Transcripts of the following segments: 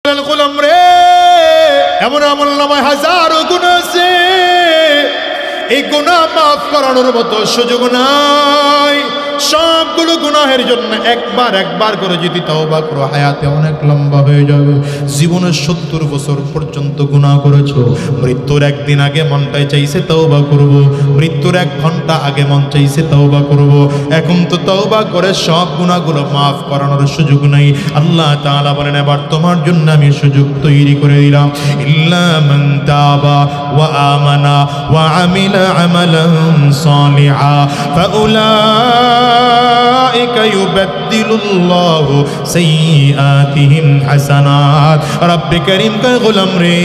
বলেন গোলাম রে, এমন আমলনামায় হাজারো গুনাহ আছে, এই গুনাহ মাফ করানোর মতো সুযোগ নাই। সবগুলো গুনাহের জন্য একবার করে যদি তওবা করো, হায়াতে অনেক লম্বা হয়ে যাবে। জীবনের 70 বছর পর্যন্ত গুনাহ করেছো, মৃত্যুর একদিন আগে মনটাই চাইছে তওবা করব, মৃত্যুর 1 ঘন্টা আগে মন চাইছে তওবা করব। এখন তো তওবা করে সব গুনাহগুলো মাফ করানোর সুযোগ নাই। আল্লাহ তাআলা বলেন, এবার তোমার জন্য আমি সুযোগ তৈরি করে দিলাম। ইল্লা মান তাবা ওয়া আমানা ওয়া আমিলা আমালান সালিহা ফাউলাইকা ইউবাদদিলুল্লাহু সাইয়্যাতিহিম হাসানাত। রব্বে কারীম কয় গোলাম রে,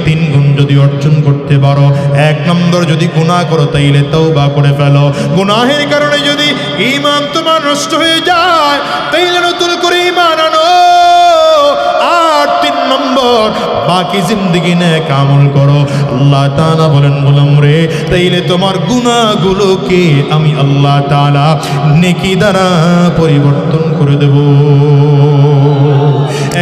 3 গুণ যদি অর্জন করতে পারো, 1 নম্বর যদি গুনাহ করো তাইলে তওবা করে ফেলো। গুনাহের কারণে যদি ঈমান তোমার নষ্ট হয়ে যায় তাইলে নতুন করে ঈমান আনো। আর 3 নম্বর বাকি জিন্দেগি নেক আমল করো। আল্লাহ তাআলা বলেন গোলাম রে, তাইলে তোমার গুনাহগুলোকে আমি আল্লাহ তাআলা নেকি দ্বারা পরিবর্তন করে দেব।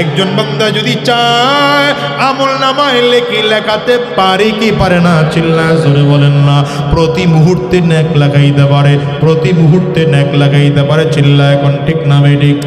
একজন বান্দা যদি চায় আমলনামায় নেকি লেখাতে পারে কি পারে না? চিল্লায় জোরে বলেন না। প্রতি মুহূর্তে নেক লাগাইতে পারে, প্রতি মুহূর্তে নেক লাগাইতে পারে। চিল্লায় এখন ঠিক না বেঠিক?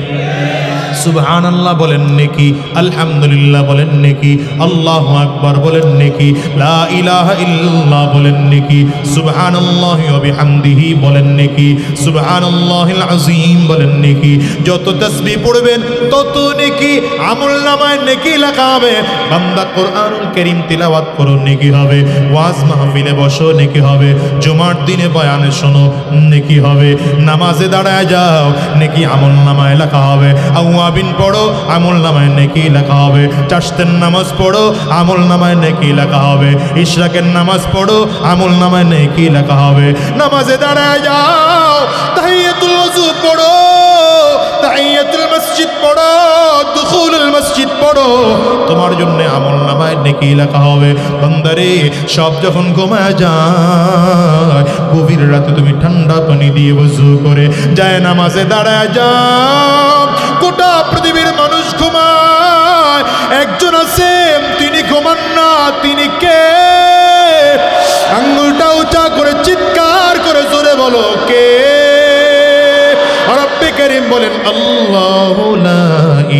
সুবহানাল্লাহ বলেন নেকি, আলহামদুলিল্লাহ বলেন নেকি, আল্লাহু আকবার বলেন নেকি, লা ইলাহা ইল্লাল্লাহ বলেন নেকি, সুবহানাল্লাহি ওয়া বিহামদিহি বলেন নেকি, সুবহানাল্লাহিল আযীম বলেন নেকি। যত তাসবিহ পড়বেন তত নেকি আমলনামায় নেকি লেখা হবে। বান্দা কোরআনুল কারীম তিলাওয়াত করো নেকি হবে, ওয়াজ মাহফিলে বসো নেকি হবে, জুমার দিনে বয়ানে শোনো নেকি হবে, নামাজে দাঁড়ায় যাও নেকি আমলনামায় লেখা হবে, আওয়াবিন পড়ো আমলনামায় নেকি লেখা হবে, চাশতের নামাজ পড়ো আমলনামায় নেকি লেখা হবে, ইশরাকের নামাজ পড়ো আমলনামায় নেকি লেখা হবে। নামাজে দাঁড়ায় যাও, তাহিয়াতুল ওযু পড়ো, তাহিয়াতুল মসজিদ পড়ো, দুখুলুল মসজিদ পড়ো, তোমার জন্য আমলনামায় নেকি লেখা হবে। বান্দারে, সব যখন ঘুমায় যায়, গভীর রাতে তুমি ঠান্ডা পানি দিয়ে ওযু করে যায় নামাজে দাঁড়ায় যাও। গোটা পৃথিবীর মানুষ ঘুমায়, একজন আছে তিনি ঘুমান না। তিনি কে? আঙ্গুলটা উঁচা করে চিৎকার করে জোরে বলো, কে? রব্বে কারীম বলেন, আল্লাহু লা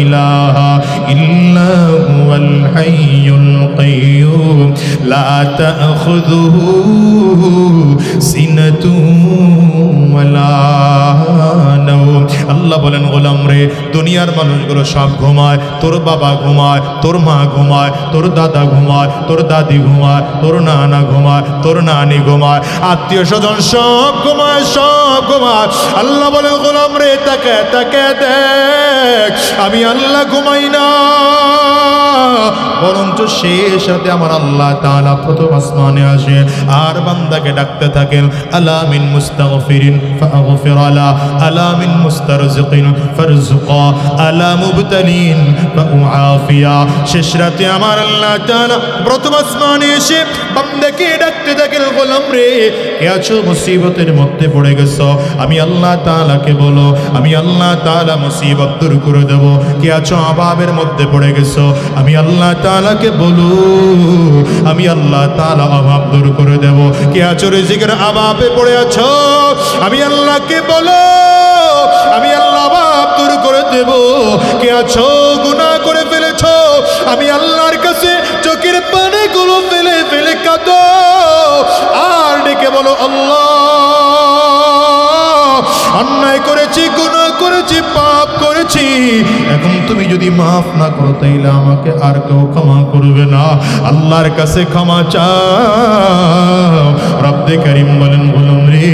ইলাহা ইল্লা হুয়াল হাইয়ুল কাইয়্যুম লা তাখুযুহু সিনাতুন ওয়ালা নাওম। আল্লাহ বলেন, গোলাম রে, দুনিয়ার মানুষগুলো সব ঘুমায়, তোর বাবা ঘুমায়, তোর মা ঘুমায়, তোর দাদা ঘুমায়, তোর দাদি ঘুমায়, তোর নানা ঘুমায়, তোর নানি ঘুমায়, আত্মীয় স্বজন সব ঘুমায়, সব ঘুমায়। আল্লাহ বলেন, গোলাম রে, তাকে তাকে দেখ, আমি আল্লাহ ঘুমাই না, বরঞ্চ সেই সাথে আমার আল্লাহ তাআলা প্রথম আসমানে আসে আর বান্দাকে ডাকতে থাকেন, আলা মিন মুস্তাগফিরিন ফাগফির আলা, আলা মিন মুস্তারজিকিন ফারজুকা, আলা মুবতালিন ফাউআফিয়া। শেষ রাতে আমার আল্লাহ তাআলা প্রথম আসমানে এসে বান্দাকে ডাকতে থাকেন, গোলাম রে, কে আছো মুসিবতের মধ্যে পড়ে গেছো, আমি আল্লাহ তাআলাকে বলো, আমি আল্লাহ তাআলা মুসিবত দূর করে দেব। কে আছো অভাবের মধ্যে পড়ে গেছো, আমি আল্লাহ তাআলাকে বলো, আমি আল্লাহ তাআলা অভাব দূর করে দেব। কে আছো রিজিকের অভাবে পড়ে আছো, আমি আল্লাহকে বলো, আমি আল্লাহ অভাব দূর করে দেব। কে আছো গুনাহ করে ফেলেছো, আমি আল্লাহর কাছে চোখের পানিগুলো ফেলে ফেলে কাঁদো আর ডেকে বলো, আল্লাহ অন্যায় করেছি, গুনাহ করেছি, পাপ করেছি, এখন তুমি যদি মাফ না করো তাইলে আমাকে আর কেউ ক্ষমা করবে না। আল্লাহর কাছে ক্ষমা চাও। রব্বে কারীম বলেন, গোলাম রে,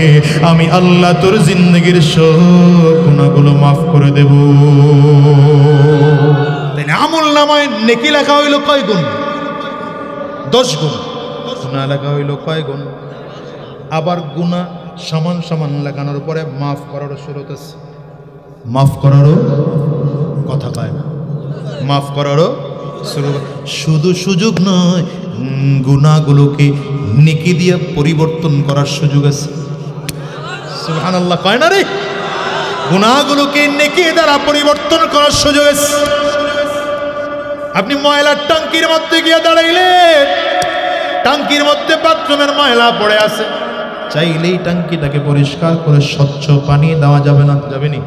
আমি আল্লাহ তোর জিন্দেগির সব গুনাহগুলো মাফ করে দেব। তাইলে আমলনামায় নেকি লেখা হইল কয় গুণ? 10 গুণ। গুনাহ লেখা হইল কয় গুণ? আবার গুনাহ সমান সমান লাগানোর পরে মাফ করারও সুরত আছে। মাফ করারও কথা কয় না, মাফ করারও শুধু সুযোগ নয়, গুনাহগুলোকে নেকি দিয়ে পরিবর্তন করার সুযোগ আছে। সুবহানাল্লাহ কয় না রে? গুনাহগুলোকে নেকি দ্বারা পরিবর্তন করার সুযোগ আছে। আপনি ময়লার ট্যাঙ্কির মধ্যে গিয়ে দাঁড়াইলেন, ট্যাঙ্কির মধ্যে বাথরুমের ময়লা পড়ে আছে, চাইলেই ট্যাঙ্কিটাকে পরিষ্কার করে স্বচ্ছ পানি দেওয়া যাবে না? যাবেনি।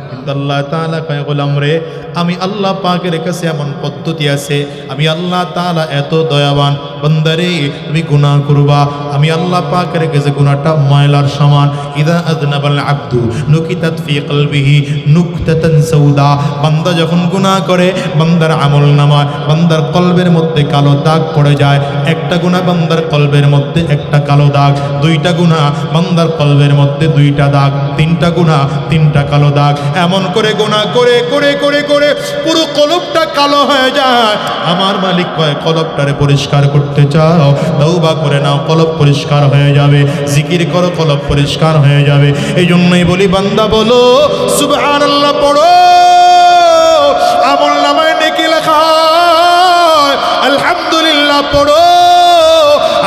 কিন্তু আল্লাহ তাআলা কয় গোলাম রে, আমি আল্লাহ পাকের কাছে এমন পদ্ধতি আছে, আমি আল্লাহ তাআলা এত দয়াবান, বান্দারে তুমি গুনাহ করবা, আমি আল্লাহ পাকের কাছে গুনাহটা ময়লার সমান। ইদা আযনাবাল আবদু নুকিতাত ফি কলবিহি নুকতাতান সাউদা, বান্দা যখন গুনাহ করে বান্দার আমলনামায় বান্দার কলবের মধ্যে কালো দাগ পড়ে যায়। একটা গুনাহ বান্দার কলবের মধ্যে একটা কালো দাগ, দুইটা গুনাহ বান্দার কলবের মধ্যে দুইটা দাগ, তিনটা গুনাহ তিনটা কালো দাগ। এমন করে গুনাহ করে করে করে করে পুরো কলবটা কালো হয়ে যায়। আমার মালিক কয়, কলবটারে পরিষ্কার করতে চাও, তওবা করে নাও, কলব পরিষ্কার হয়ে যাবে। জিকির করো, কলব পরিষ্কার হয়ে যাবে। এই জন্যই বলি, বান্দা বলো সুবহানাল্লাহ পড়ো, আমলনামায় নেকি লেখা হয়। আলহামদুলিল্লাহ পড়ো,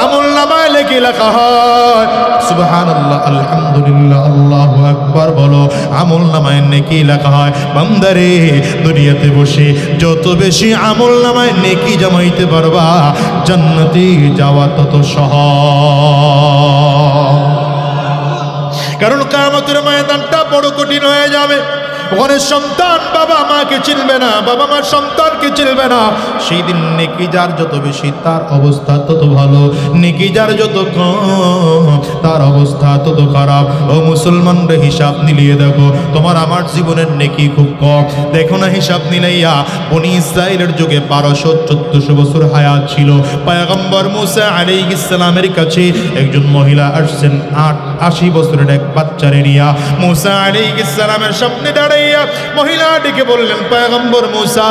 আমলনামায় নেকি লেখা হয়। সুবহানাল্লাহ, আলহামদুলিল্লাহ, আল্লাহু আকবার বলো, আমলনামায় নেকি লেখা হয়। বান্দারে, দুনিয়াতে বসে যত বেশি আমলনামায় নেকি জমাইতে পারবা, জান্নাতে যাওয়া তত সহজ। কারণ কিয়ামতের ময়দানটা বড় কঠিন হয়ে যাবে। ওখানে সন্তান বাবা মাকে চিনবে না, বাবা মা সন্তানকে চিনবে না। সেই দিন নেকি যার যত বেশি তার অবস্থা তত ভালো, নেকি যার যত কম তার অবস্থা তত খারাপ। ও মুসলমানরা, হিসাব মিলিয়ে দেখো, তোমার আমার জীবনের নেকি খুব কম। দেখো না, হিসাব মিলাইয়া বনি ইসরাইলের যুগে 1200-1400 বছর হায়াত ছিল। পয়গম্বর মুসা আলাইহিস সালামের কাছে একজন মহিলা আসছেন 80 বছরের এক বাচ্চারে নিয়া। মুসা আলাইহিস সালামের সামনে দাঁড়াইয়া মহিলা ডেকে বললেন, পয়গম্বর মুসা,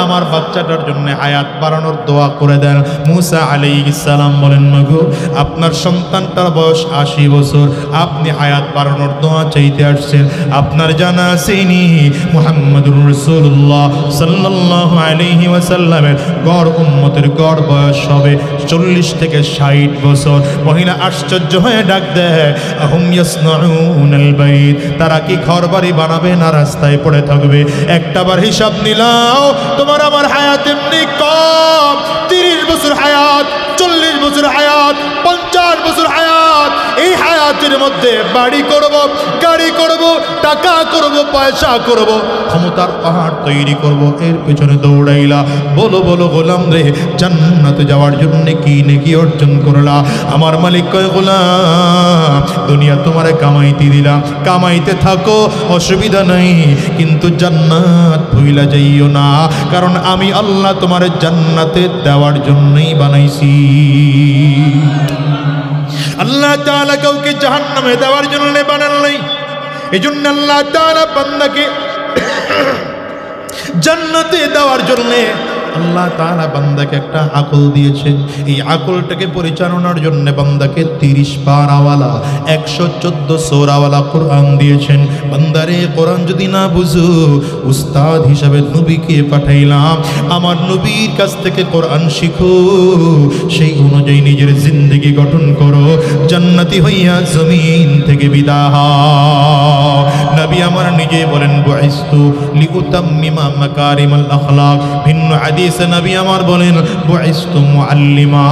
আমার বাচ্চাটার জন্য হায়াত বাড়ানোর দোয়া করে দেন। মুসা আলাইহিস সালাম বলেন, মাগো, আপনার সন্তানটার বয়স 80 বছর, আপনি হায়াত বাড়ানোর দোয়া চাইতে আসছেন। আপনার জানা আছেনি মুহাম্মদুর রাসূলুল্লাহ সাল্লাল্লাহু আলাইহি ওয়াসাল্লামের গড় উম্মতের গড় বয়স হবে 40 থেকে 60 বছর। মহিলা আশ্চর্য হয়ে ডাক দেয়, আহুম ইয়াসনাউনাল বাইত, তারা কি ঘর বাড়ি বানাবে না রাস্তায় পড়ে থাকবে? একটাবার হিসাব নিলাও, তোমার আমার হায়াত এমনি কম। 30 বছর হায়াত, 40 বছর হায়াত, 50 বছর হায়াত। এই হায়াতের মধ্যে বাড়ি করব, গাড়ি করব, টাকা করব, পয়সা করব, ক্ষমতার পাহাড় তৈরি করব, এর পেছনে দৌড়াইলা। বলো বলো গোলাম রে, জান্নাতে যাওয়ার জন্য কি নেকি অর্জন করলা? আমার মালিক কয়, গোলাম, দুনিয়া তোমারে কামাইতে দিলাম, কামাইতে থাকো, অসুবিধা নাই, কিন্তু জান্নাত ভুইলা যাইও না। কারণ আমি আল্লাহ তোমার জান্নাতে দেওয়ার জন্যই বানাইছি। আল্লাহ তাআলা কাউকে জাহান্নামে দেওয়ার জন্য বানান নাই। এই জন্য আল্লাহ তাআলা বান্দাকে জান্নাতে দেওয়ার জন্য আল্লাহ তাআলা বান্দাকে একটা আকল দিয়েছেন। এই আকলটাকে পরিচালনার জন্য বান্দাকে 30 পারাওয়ালা 114 সূরাওয়ালা কোরআন দিয়েছেন। বান্দারে, কোরআন যদি না বুঝো, উস্তাদ হিসাবে নবীকে পাঠাইলাম, আমার নবীর কাছ থেকে কোরআন শিখো, সেই অনুযায়ী নিজের জিন্দেগি গঠন করো, জান্নাতি হইয়া জমিন থেকে বিদায় হও। নবী আমার নিজে বলেন, বুইস্তু লিউতাম্মিমা মাকারিমাল আখলাক। ভিন্ন হাদিসে নবী আমার বলেন, বুইস্তু মুআল্লিমা।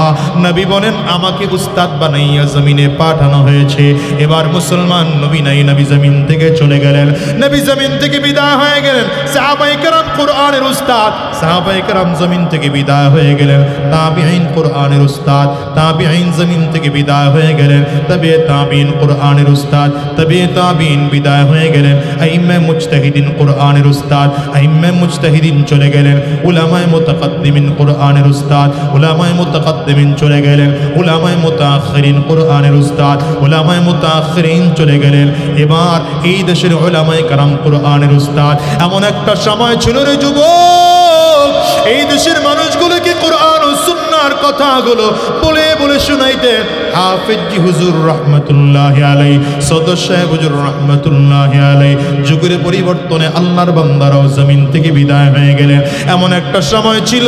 নবী বলেন, আমাকে উস্তাদ বানাইয়া জমিনে পাঠানো হয়েছে। এবার মুসলমান নবী নাই, নবী জমিন থেকে চলে গেলেন, নবী জমিন থেকে বিদায় হয়ে গেলেন। সাহাবায়ে কেরাম কোরআনের উস্তাদ, সাহাবায়ে কেরাম জমিন থেকে বিদায় হয়ে গেলেন। তাবিঈন কোরআনের উস্তাদ, তাবিঈন জমিন থেকে বিদায় হয়ে গেলেন। তবে তাবিঈন কোরআনের উস্তাদ, তবে তাবিঈন বিদায় হয়ে গেলেন। আইম্মে মুজতাহিদিন কোরআনের উস্তাদ, আইম্মে মুজতাহিদিন চলে গেলেন। উলামায়ে মুতাকাদ্দিমিন কোরআনের উস্তাদ, উলামায়ে মুতাকাদ্দিমিন চলে গেলেন। উলামায়ে মুতাআখিরিন কোরআনের উস্তাদ, উলামায়ে মুতাআখিরিন চলে গেলেন। এবার এই দেশের উলামায়ে কেরাম কোরআনের উস্তাদ। এমন একটা সময় ছিল রে যুবক, এই দেশের মানুষগুলোকে কোরআন ও সুন্নাহর কথাগুলো বলে বলে বলে শুনাইতেন হাফেজ জি হুজুর রহমতুল্লাহি আলাইহি, সদর সাহেব হুজুর রহমতুল্লাহি আলাইহি। যুগের পরিবর্তনে আল্লাহর বান্দারাও জমিন থেকে বিদায় হয়ে গেলেন। এমন একটা সময় ছিল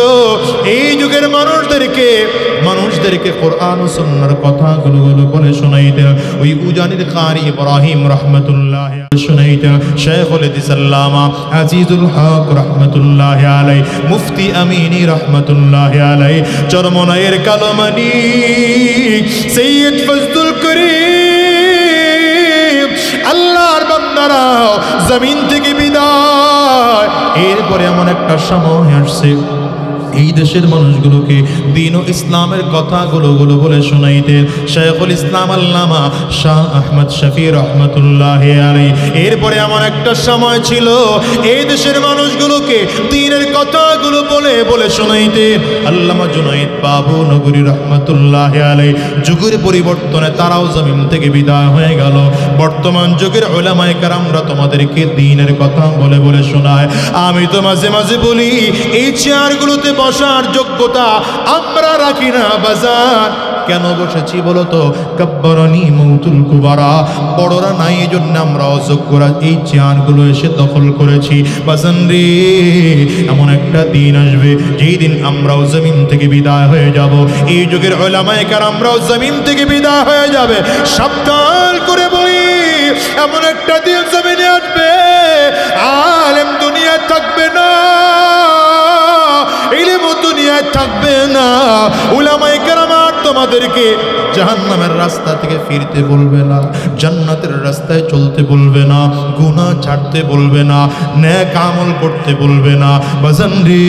এই যুগের মানুষদেরকে কোরআন ও সুন্নাহর কথাগুলো বলে শোনাইতেন ওই উজানির কারি ইব্রাহিম রহমতুল্লাহি আলাইহি শোনাইতেন শাইখুল হাদিস আল্লামা আজিজুল হক রহমতুল্লাহি আলাইহি, মুফতি আমিনী রহমতুল্লাহি আলাইহি, চরমনাইয়ের কালোমানি সৈয়দ ফজলুল করিম। আল্লাহর বান্দারা জমিন থেকে বিদায়। এরপরে এমন একটা সময় আসছে এই দেশের মানুষগুলোকে দ্বীন ও ইসলামের কথাগুলো বলে শোনাইতেন শাইখুল ইসলাম আল্লামা শাহ আহমদ শফি রহমতুল্লাহি আলাইহি। এরপরে এমন একটা সময় ছিল এই দেশের মানুষগুলোকে দ্বীনের কথাগুলো বলে শোনাইতেন আল্লামা জুনাইদ বাবু নগরী রহমতুল্লাহি আলাইহি। যুগের পরিবর্তনে তারাও জমিন থেকে বিদায় হয়ে গেল। বর্তমান যুগের উলামায়ে কেরামরা তোমাদেরকে দ্বীনের কথা বলে শোনায়। আমি তো মাঝে মাঝে বলি এই চেয়ারগুলোতে বসার যোগ্যতা আমরা রাখি না বাজার। কেন বসেছি বলো তো? কাব্বারানি মৌতুল কুবারা, বড়রা নাই এই জন্য আমরা অযোগ্যরা এই চেয়ারগুলো এসে দখল করেছি। বাজান রে, এমন একটা দিন আসবে যেই দিন আমরাও জমিন থেকে বিদায় হয়ে যাব। এই যুগের উলামায়ে কেরামরাও জমিন থেকে বিদায় হয়ে যাবে। সাবধান করে বলি, এমন একটা দিন জমিনে আসবে আলেম দুনিয়া থাকবে না, ইলম দুনিয়ায় থাকবে না। উলামায়ে কেরাম তোমাদেরকে জাহান্নামের রাস্তা থেকে ফিরতে বলবে না, জান্নাতের রাস্তায় চলতে বলবে না, গুনাহ ছাড়তে বলবে না, নেক আমল করতে বলবে না। বাজান রে,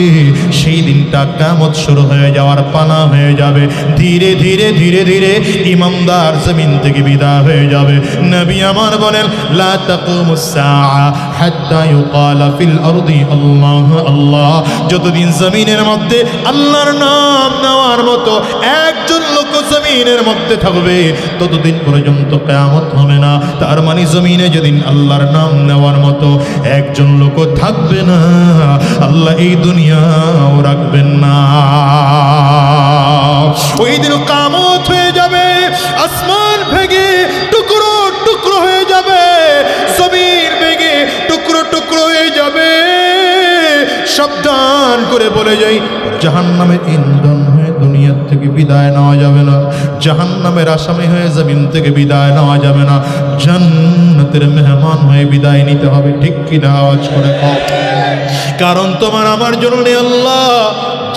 সেই দিনটা কিয়ামত শুরু হয়ে যাওয়ার পানা হয়ে যাবে। ধীরে ধীরে ধীরে ধীরে ইমানদার জমিন থেকে বিদায় হয়ে যাবে। নবী আমার বলেন লা তাকুমুস সাআ হাত্তা ইউকালা ফিল আরদি আল্লাহ আল্লাহ। যতদিন জমিনের মধ্যে আল্লাহর নাম নেওয়ার মতো একজন লোক জমিনের মধ্যে থাকবে ততদিন পর্যন্ত কিয়ামত হবে না। তার মানে জমিনে যেদিন আল্লাহর নাম নেওয়ার মতো একজন লোক থাকবে না, আল্লাহ এই দুনিয়াও রাখবেন না। ওই দিন কিয়ামত হয়ে যাবে, আসমান ভেঙে টুকরো টুকরো হয়ে যাবে, জমিন ভেঙে টুকরো টুকরো হয়ে যাবে। সাবধান করে বলে যাই, জাহান্নামের ইন্ধন হয়ে দুনিয়ার থেকে বিদায় নেওয়া যাবে না, জাহান্নামের আসামি হয়ে জমিন থেকে বিদায় নেওয়া যাবে না, জান্নাতের মেহমান হয়ে বিদায় নিতে হবে। ঠিক কিনা? আওয়াজ করে কও। কারণ তোমার আমার জন্য আল্লাহ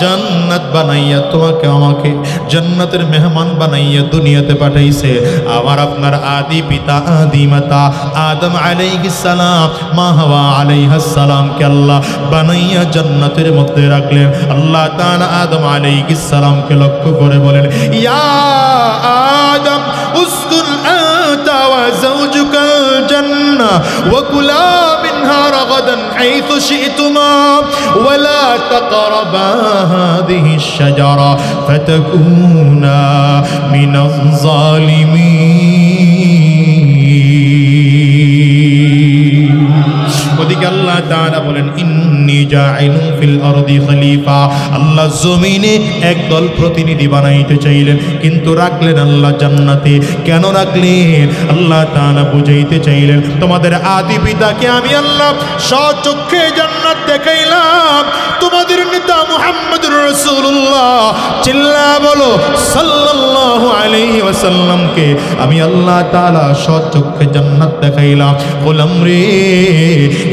জান্নাত বানাইয়া তোমাকে আমাকে জান্নাতের মেহমান বানাইয়া দুনিয়াতে পাঠাইছে। আমার আপনার আদি পিতা আদি মাতা আদম আলাইহিস সালাম, মা হাওয়া আলাইহিস সালামকে আল্লাহ বানাইয়া জান্নাতের মধ্যে রাখলেন। আল্লাহ তাআলা আদম আলাইহিস সালামকে লক্ষ্য করে বলেন, ইয়া আদম উসকুন আনতা ওয়া যাওজুকাল জান্নাহ ওয়া কুলা মিনহা রাগাদান হাইথু শি'তুমা ওয়া লা তাকরাবা হাযিহি আশ-শাজারা ফাতাকুনা মিনাজ জালিমিন। ওদিকে আল্লাহ তাআলা বলেন ইন্নী জাইলুন ফিল আরদি খলিফা। আল্লাহ জমিনে একদল প্রতিনিধি বানাইতে চাইলেন, কিন্তু রাখলেন আল্লাহ জান্নাতে। কেন রাখলেন? আল্লাহ তাআলা বুঝাইতে চাইলেন তোমাদের আদি পিতাকে আমি আল্লাহ স্বচক্ষে জান্নাত দেখাইলাম। তোমাদের নেতা মুহাম্মদুর রাসূলুল্লাহ, চিল্লা বলো সাল্লাল্লাহু আলাইহি ওয়াসাল্লামকে আমি আল্লাহ তাআলা স্বচক্ষে জান্নাত দেখাইলাম। গোলাম রে,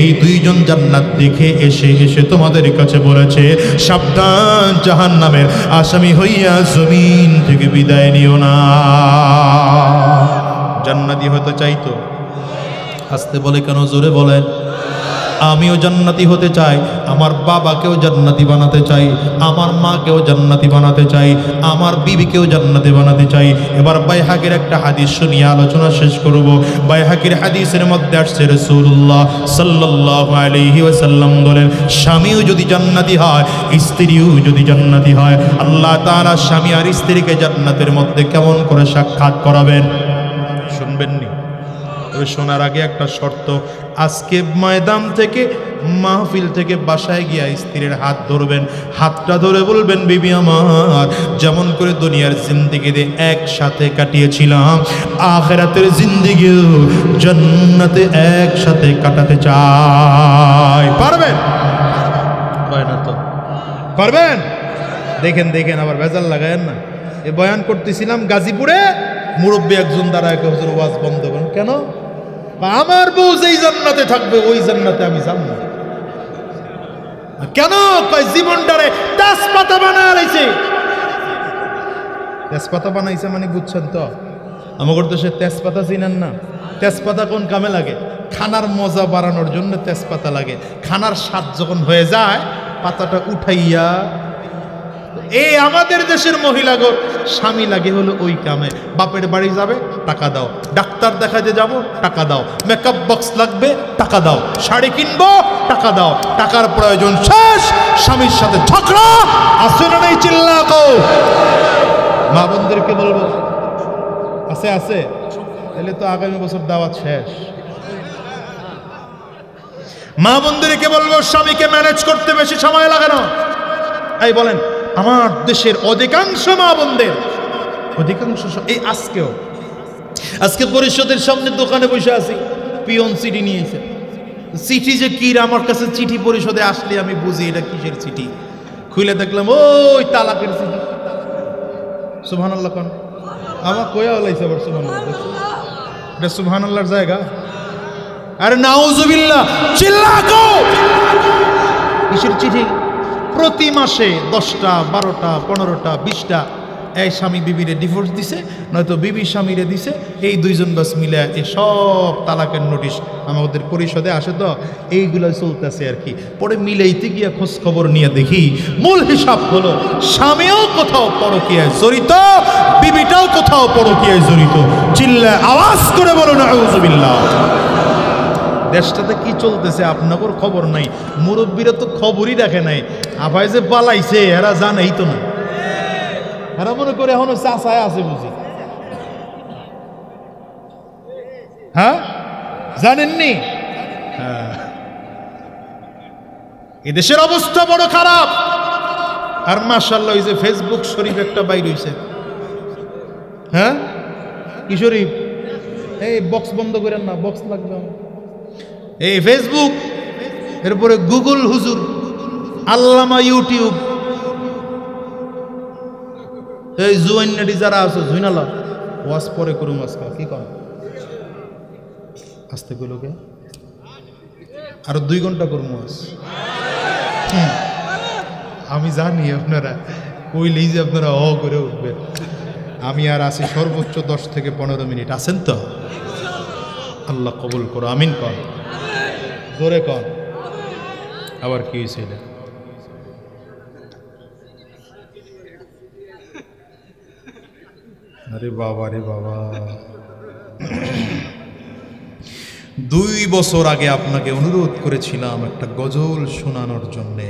এই দুইজন জান্নাত দেখে এসে তোমাদের কাছে বলেছে সাবধান, জাহান্নামের আসামি হইয়া জমিন থেকে বিদায় নিও না। জান্নাতি হতে চাইতো? আসতে বলে কেন? জোরে বলেন। আমিও জান্নাতি হতে চাই, আমার বাবাকেও জান্নাতি বানাতে চাই, আমার মাকেও জান্নাতি বানাতে চাই, আমার বিবিকেও জান্নাতি বানাতে চাই। এবার বাইহাকির একটা হাদিস শুনিয়ে আলোচনা শেষ করব। বাইহাকির হাদিসের মধ্যে আসছে রাসূলুল্লাহ সাল্লাল্লাহু আলাইহি ওয়াসাল্লাম বলেন, স্বামীও যদি জান্নাতি হয়, স্ত্রীও যদি জান্নাতি হয়, আল্লাহ তাআলা স্বামী আর স্ত্রীকে জান্নাতের মধ্যে কেমন করে সাক্ষাৎ করাবেন শুনবেননি? তবে শোনার আগে একটা শর্ত, আজকে ময়দান থেকে মাহফিল থেকে বাসায় গিয়া স্ত্রীর হাত ধরবেন, হাতটা ধরে বলবেন, বিবি আমার, যেমন করে দুনিয়ার জিন্দেগিতে একসাথে কাটিয়েছিলাম, আখিরাতের জিন্দেগিও জান্নাতে একসাথে কাটাতে চাই। পারবেন? হয় না তো? পারবেন? দেখেন দেখেন, আবার ভেজাল লাগায়েন না। এ বয়ান করতেছিলাম গাজীপুরে, মুরব্বী একজন দ্বারা একে হুজুর ওয়াজ বন্ধ করেন। কেন? আমার বউ যেই জান্নাতে থাকবে ওই জান্নাতে আমি যাব না। কেন? কয় জীবনটারে তেজপাতা বানাইছে। তেজপাতা বানাইছে মানে বুঝছেন তো? আমাদের দেশে তেজপাতা চিনেন না? তেজপাতা কোন কামে লাগে? খানার মজা বাড়ানোর জন্য তেজপাতা লাগে। খানার স্বাদ যখন হয়ে যায় পাতাটা উঠাইয়া, এই আমাদের দেশের মহিলাগো স্বামী লাগে হলো ওই কামে। বাপের বাড়ি যাবে, টাকা দাও। ডাক্তার দেখাতে যাব, টাকা দাও। মেকআপ বক্স লাগবে, টাকা দাও। শাড়ি কিনবো, টাকা দাও। টাকার প্রয়োজন শেষ, স্বামীর সাথে ঝগড়া। আছে না নেই? চিল্লা কো। মা বোনদেরকে বলবো, আছে আছে, তাহলে তো আগামী বছর দাওয়াত শেষ। মা বোনদেরকে বলবো, স্বামীকে ম্যানেজ করতে বেশি সময় লাগে না। এই বলেন, আমার দেশের অধিকাংশ মা বোনদের, অধিকাংশ, এই আজকে পরিষদের সামনে দোকানে বসে আছি, পিয়ন চিঠি নিয়েছে। চিঠি যে কি, আমার কাছে চিঠি পরিষদে আসলে আমি বুঝি এটা কিসের চিঠি। খুলে দেখলাম ওই তালাকের চিঠি। সুবহানাল্লাহ কোন আমার কয়া হলাইছে আবার সুবহানাল্লাহ। এটা সুবহানাল্লাহর জায়গা? আরে নাউজুবিল্লাহ, চিল্লাকো। কিসের চিঠি? প্রতি মাসে 10টা 12টা 15টা 20টা এই স্বামী বিবিরে ডিভোর্স দিছে, নয়তো বিবি স্বামীরে দিছে। এই দুইজন বাস মিলে এই সব তালাকের নোটিশ আমাদের পরিষদে আসে। তো এইগুলো চলতেছে আর কি। পরে মিলাইতে গিয়া খোঁজ খবর নিয়ে দেখি মূল হিসাব হলো স্বামীও কোথাও পরকীয়ায় জড়িত, বিবিটাও কোথাও পরকীয়ায় জড়িত। চিল্লা আওয়াজ করে বলো নাউজুবিল্লাহ। দেশটাতে কি চলতেছে আপনাদের খবর নাই। মুরব্বীরা তো খবরই রাখে নাই। আভাই যে পালাইছে এরা জানেই তো না। এরা মনে করে এখনো চাচায় আছে বুঝি। হ্যাঁ, জানেননি? হ্যাঁ, এদেশের অবস্থা বড় খারাপ। আর মাশাআল্লাহ ওই যে ফেসবুক শরীফ একটা বাইর হইছে। হ্যাঁ, কি শরীফ? এই বক্স বন্ধ করেন না, বক্স লাগবে। এই ফেসবুক, এরপরে গুগল হুজুর, আল্লামা ইউটিউব, এই জুয়ান্নাডি যারা আছে জুইনালা ওয়াজ পরে করুম। আজকে কি কর আস্তে গুলোকে আরো 2 ঘন্টা করুম ওয়াজ। আমি জানি আপনারা কইলেই যে আপনারা করে উঠবেন। আমি আর আছি সর্বোচ্চ 10 থেকে 15 মিনিট। আছেন তো? আল্লাহ কবুল করো, আমিন কর, জোরে কর। আবার কি হয়েছিল? আরে বাবা রে বাবা, 2 বছর আগে আপনাকে অনুরোধ করেছিলাম একটা গজল শোনানোর জন্যে,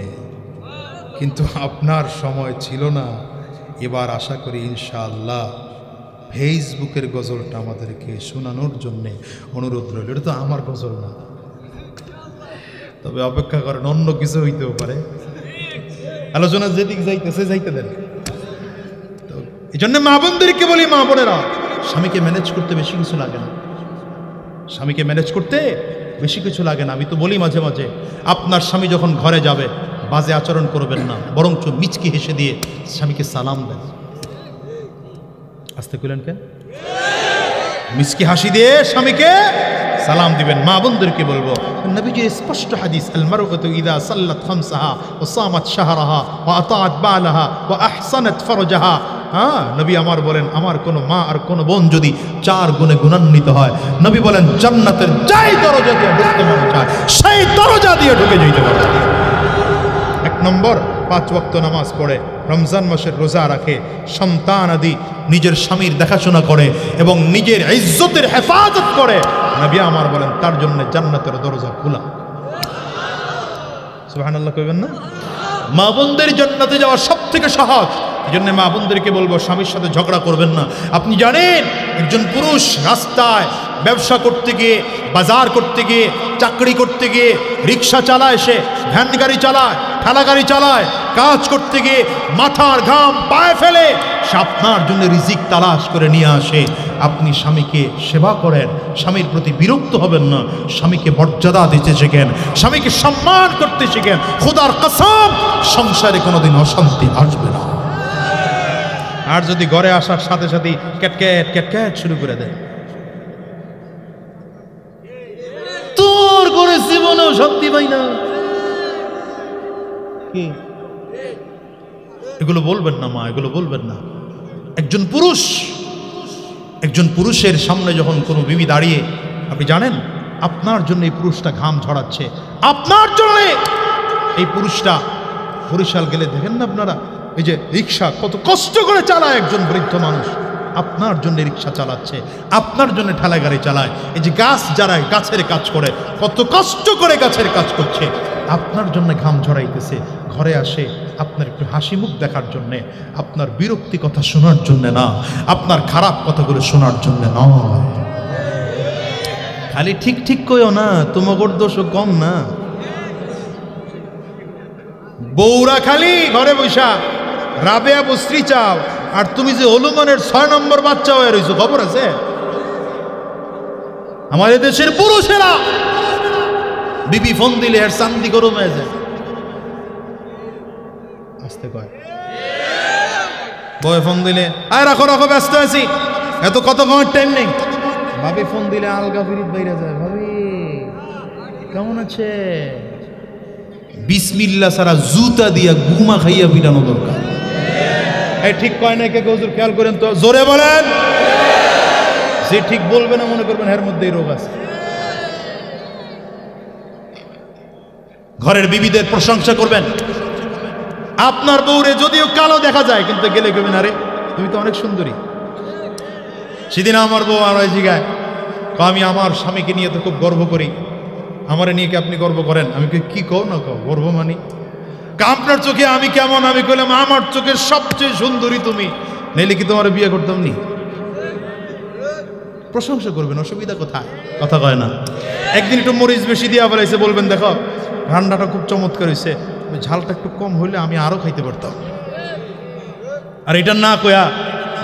কিন্তু আপনার সময় ছিল না। এবার আশা করি ইনশাআল্লাহ ফেসবুকের গজলটা আমাদেরকে শোনানোর জন্যে অনুরোধ রইল। এটা তো আমার গজল না, তবে অপেক্ষা করেন, অন্য কিছু হইতেও পারে। আলোচনা যেদিক যাইতেছে যাইতে দেন। তো এই জন্য মা বোনদেরকে বলি, মা বোনেরা, স্বামীকে ম্যানেজ করতে বেশি কিছু লাগে না। স্বামীকে ম্যানেজ করতে বেশি কিছু লাগে না। আমি তো বলি মাঝে মাঝে, আপনার স্বামী যখন ঘরে যাবে বাজে আচরণ করবেন না, বরঞ্চ মিচকি হেসে দিয়ে স্বামীকে সালাম দেন। আসতে কইলেন কেন? মিচকি হাসি দিয়ে স্বামীকে সালাম দিবেন। মা বোনদেরকে বলবো, নবীজির স্পষ্ট হাদিস, আল মারআতু ইযা সাল্লাত খামসাহা ওয়া সামাত শাহরাহা ওয়া আতাআত বালাহা ওয়া আহসানাত ফারজাহা। হ্যাঁ, নবী আমার বলেন, আমার কোনো মা আর কোনো বোন যদি 4 গুণে গুণান্বিত হয়, নবী বলেন জান্নাতের যেই দরজা দিয়ে ঢুকতে মনে চায় সেই দরজা দিয়ে ঢুকে যেতে পারে। 1 নম্বর, 5 ওয়াক্ত নামাজ পড়ে, রমজান মাসের রোজা রাখে, সন্তান আদি নিজের স্বামীর দেখাশোনা করে এবং নিজের ইজ্জতের হেফাজত করে। নবী আমার বলেন তার জন্য জান্নাতের দরজা খোলা। সুবহানাল্লাহ কইবেন না? মা বোনদের জান্নাতে যাওয়া সবথেকে সহজ। এই জন্য মা বোনদেরকে বলবো, স্বামীর সাথে ঝগড়া করবেন না। আপনি জানেন একজন পুরুষ রাস্তায় ব্যবসা করতে গিয়ে, বাজার করতে গিয়ে, চাকরি করতে গিয়ে, রিক্সা চালায়, সে ভ্যান গাড়ি চালায়, ঠেলা গাড়ি চালায়, কাজ করতে গিয়ে মাথার ঘাম পায়ে ফেলে সে আপনার জন্য রিজিক তালাশ করে নিয়ে আসে। আপনি স্বামীকে সেবা করেন, স্বামীর প্রতি বিরক্ত হবেন না, স্বামীকে মর্যাদা দিতে শেখেন, স্বামীকে সম্মান করতে শেখেন। খোদার কসম, সংসারে কোনোদিন অশান্তি আসবে না। আর যদি ঘরে আসার সাথে সাথে ক্যাটক্যাট ক্যাটক্যাট শুরু করে দেয়, তোর ঘরে জীবনেও শান্তি পাই না, এগুলো বলবেন না মা, এগুলো বলবেন না। একজন পুরুষের সামনে যখন কোনো বিবি দাঁড়িয়ে, আপনি জানেন আপনার জন্য এই পুরুষটা ঘাম ঝরাচ্ছে, আপনার জন্য এই পুরুষটা, বরিশাল গেলে দেখেন না আপনারা, এই যে রিক্সা কত কষ্ট করে চালায় একজন বৃদ্ধ মানুষ, আপনার জন্য রিক্সা চালাচ্ছে, আপনার জন্য ঠেলা গাড়ি চালায়। এই যে গাছ যারা গাছের কাজ করে, কত কষ্ট করে গাছের কাজ করছে, আপনার জন্য ঘাম ঝরাইতেছে। ঘরে আসে আপনার একটু হাসি মুখ দেখার জন্যে, আপনার বিরক্তি কথা শোনার জন্য না, আপনার খারাপ কথাগুলো শোনার জন্য নয়। খালি ঠিক ঠিক কইও না, তোমার দোষও কম না। বউরা খালি ঘরে বৈশা রাবেয়া বস্ত্রী চাও, আর তুমি যে হলুমানের 6 নম্বর বাচ্চা হয়ে রয়েছো, খবর আছে? আমাদের দেশের পুরুষেরা বিবি ফোন দিলে এর চান্দি গরম হয়ে যায়। আসতে কয় বয় ফোন দিলে, আয় রাখো রাখো, ব্যস্ত আছি, এত কত ঘন্টার টাইম নেই। ভাবি ফোন দিলে আলগা ফিরিত বাইরে যায়, ভাবি কেমন আছে? বিসমিল্লাহ সারা জুতা দিয়া ঘুমা খাইয়া পিটানো দরকার। এই ঠিক কয় না কে হুজুর, খেয়াল করেন তো, জোরে বলেন। যে ঠিক বলবে না মনে করবেন এর মধ্যেই রোগ আছে। ঘরের বিবিদের প্রশংসা করবেন। আপনার বউরে যদিও কালো দেখা যায়, কিন্তু গেলে কবেন আরে তুমি তো অনেক সুন্দরী। সেদিন আমার বউ আর ওই জিগায়, আমি আমার স্বামীকে নিয়ে তো খুব গর্ব করি, আমারে নিয়ে কি আপনি গর্ব করেন? আমি কি কও না কও, গর্ব মানি আপনার চোখে আমি কেমন? আমি কইলাম আমার চোখের সবচেয়ে সুন্দরী তুমি, নাইলে কি তোমার বিয়ে করতাম নি? প্রশংসা করবেন, অসুবিধা কোথায়? কথা কয় না। একদিন একটু মরিচ বেশি দিয়া ফেলাইছে, বলবেন দেখো রান্নাটা খুব চমৎকার হয়েছে, ঝালটা একটু কম হইলে আমি আরো খাইতে পারতাম। আর এটা না কয়া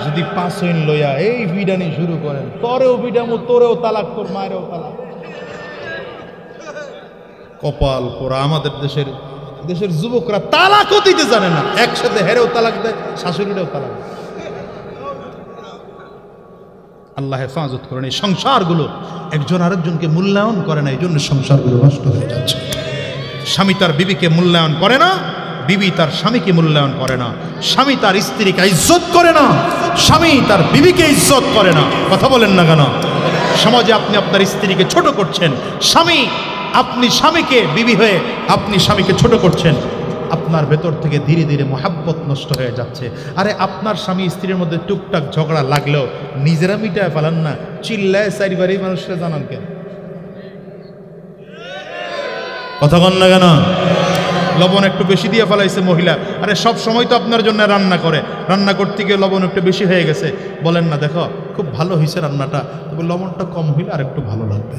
যদি 5 হইন লইয়া এই বিডানি শুরু করেন, তোরেও বিডামু, তোরেও তালাক, তোর মায়েরও তালাক। কপাল পোড়া আমাদের দেশের যুবকরা তালাকও দিতে জানে না, একসাথে হেরেও তালাক দেয়, শাশুড়িরেও তালাক দেয়। আল্লাহ হেফাজত করেন। এই সংসারগুলো একজন আরেকজনকে মূল্যায়ন করে না, এই জন্য সংসারগুলো নষ্ট হয়ে যাচ্ছে। স্বামী তার বিবিকে মূল্যায়ন করে না, বিবি তার স্বামীকে মূল্যায়ন করে না, স্বামী তার স্ত্রীকে ইজ্জত করে না, স্বামী তার বিবিকে ইজ্জত করে না। কথা বলেন না কেন? সমাজে আপনি আপনার স্ত্রীকে ছোট করছেন, আপনি স্বামীকে বিবি হয়ে আপনি স্বামীকে ছোট করছেন, আপনার ভেতর থেকে ধীরে ধীরে মহাব্বত নষ্ট হয়ে যাচ্ছে। আরে আপনার স্বামী স্ত্রীর মধ্যে টুকটাক ঝগড়া লাগলেও নিজেরা মিটায় ফেলান না, চিল্লায় চারিবারই মানুষরা জানান কেন? কথা বল না কেন? লবণ একটু বেশি দিয়ে ফেলাইছে মহিলা, আরে সব সময় তো আপনার জন্য রান্না করে, রান্না করতে গিয়ে লবণ একটু বেশি হয়ে গেছে, বলেন না দেখো খুব ভালো হয়েছে রান্নাটা, তবে লবণটা কম হইলে আর একটু ভালো লাগবে।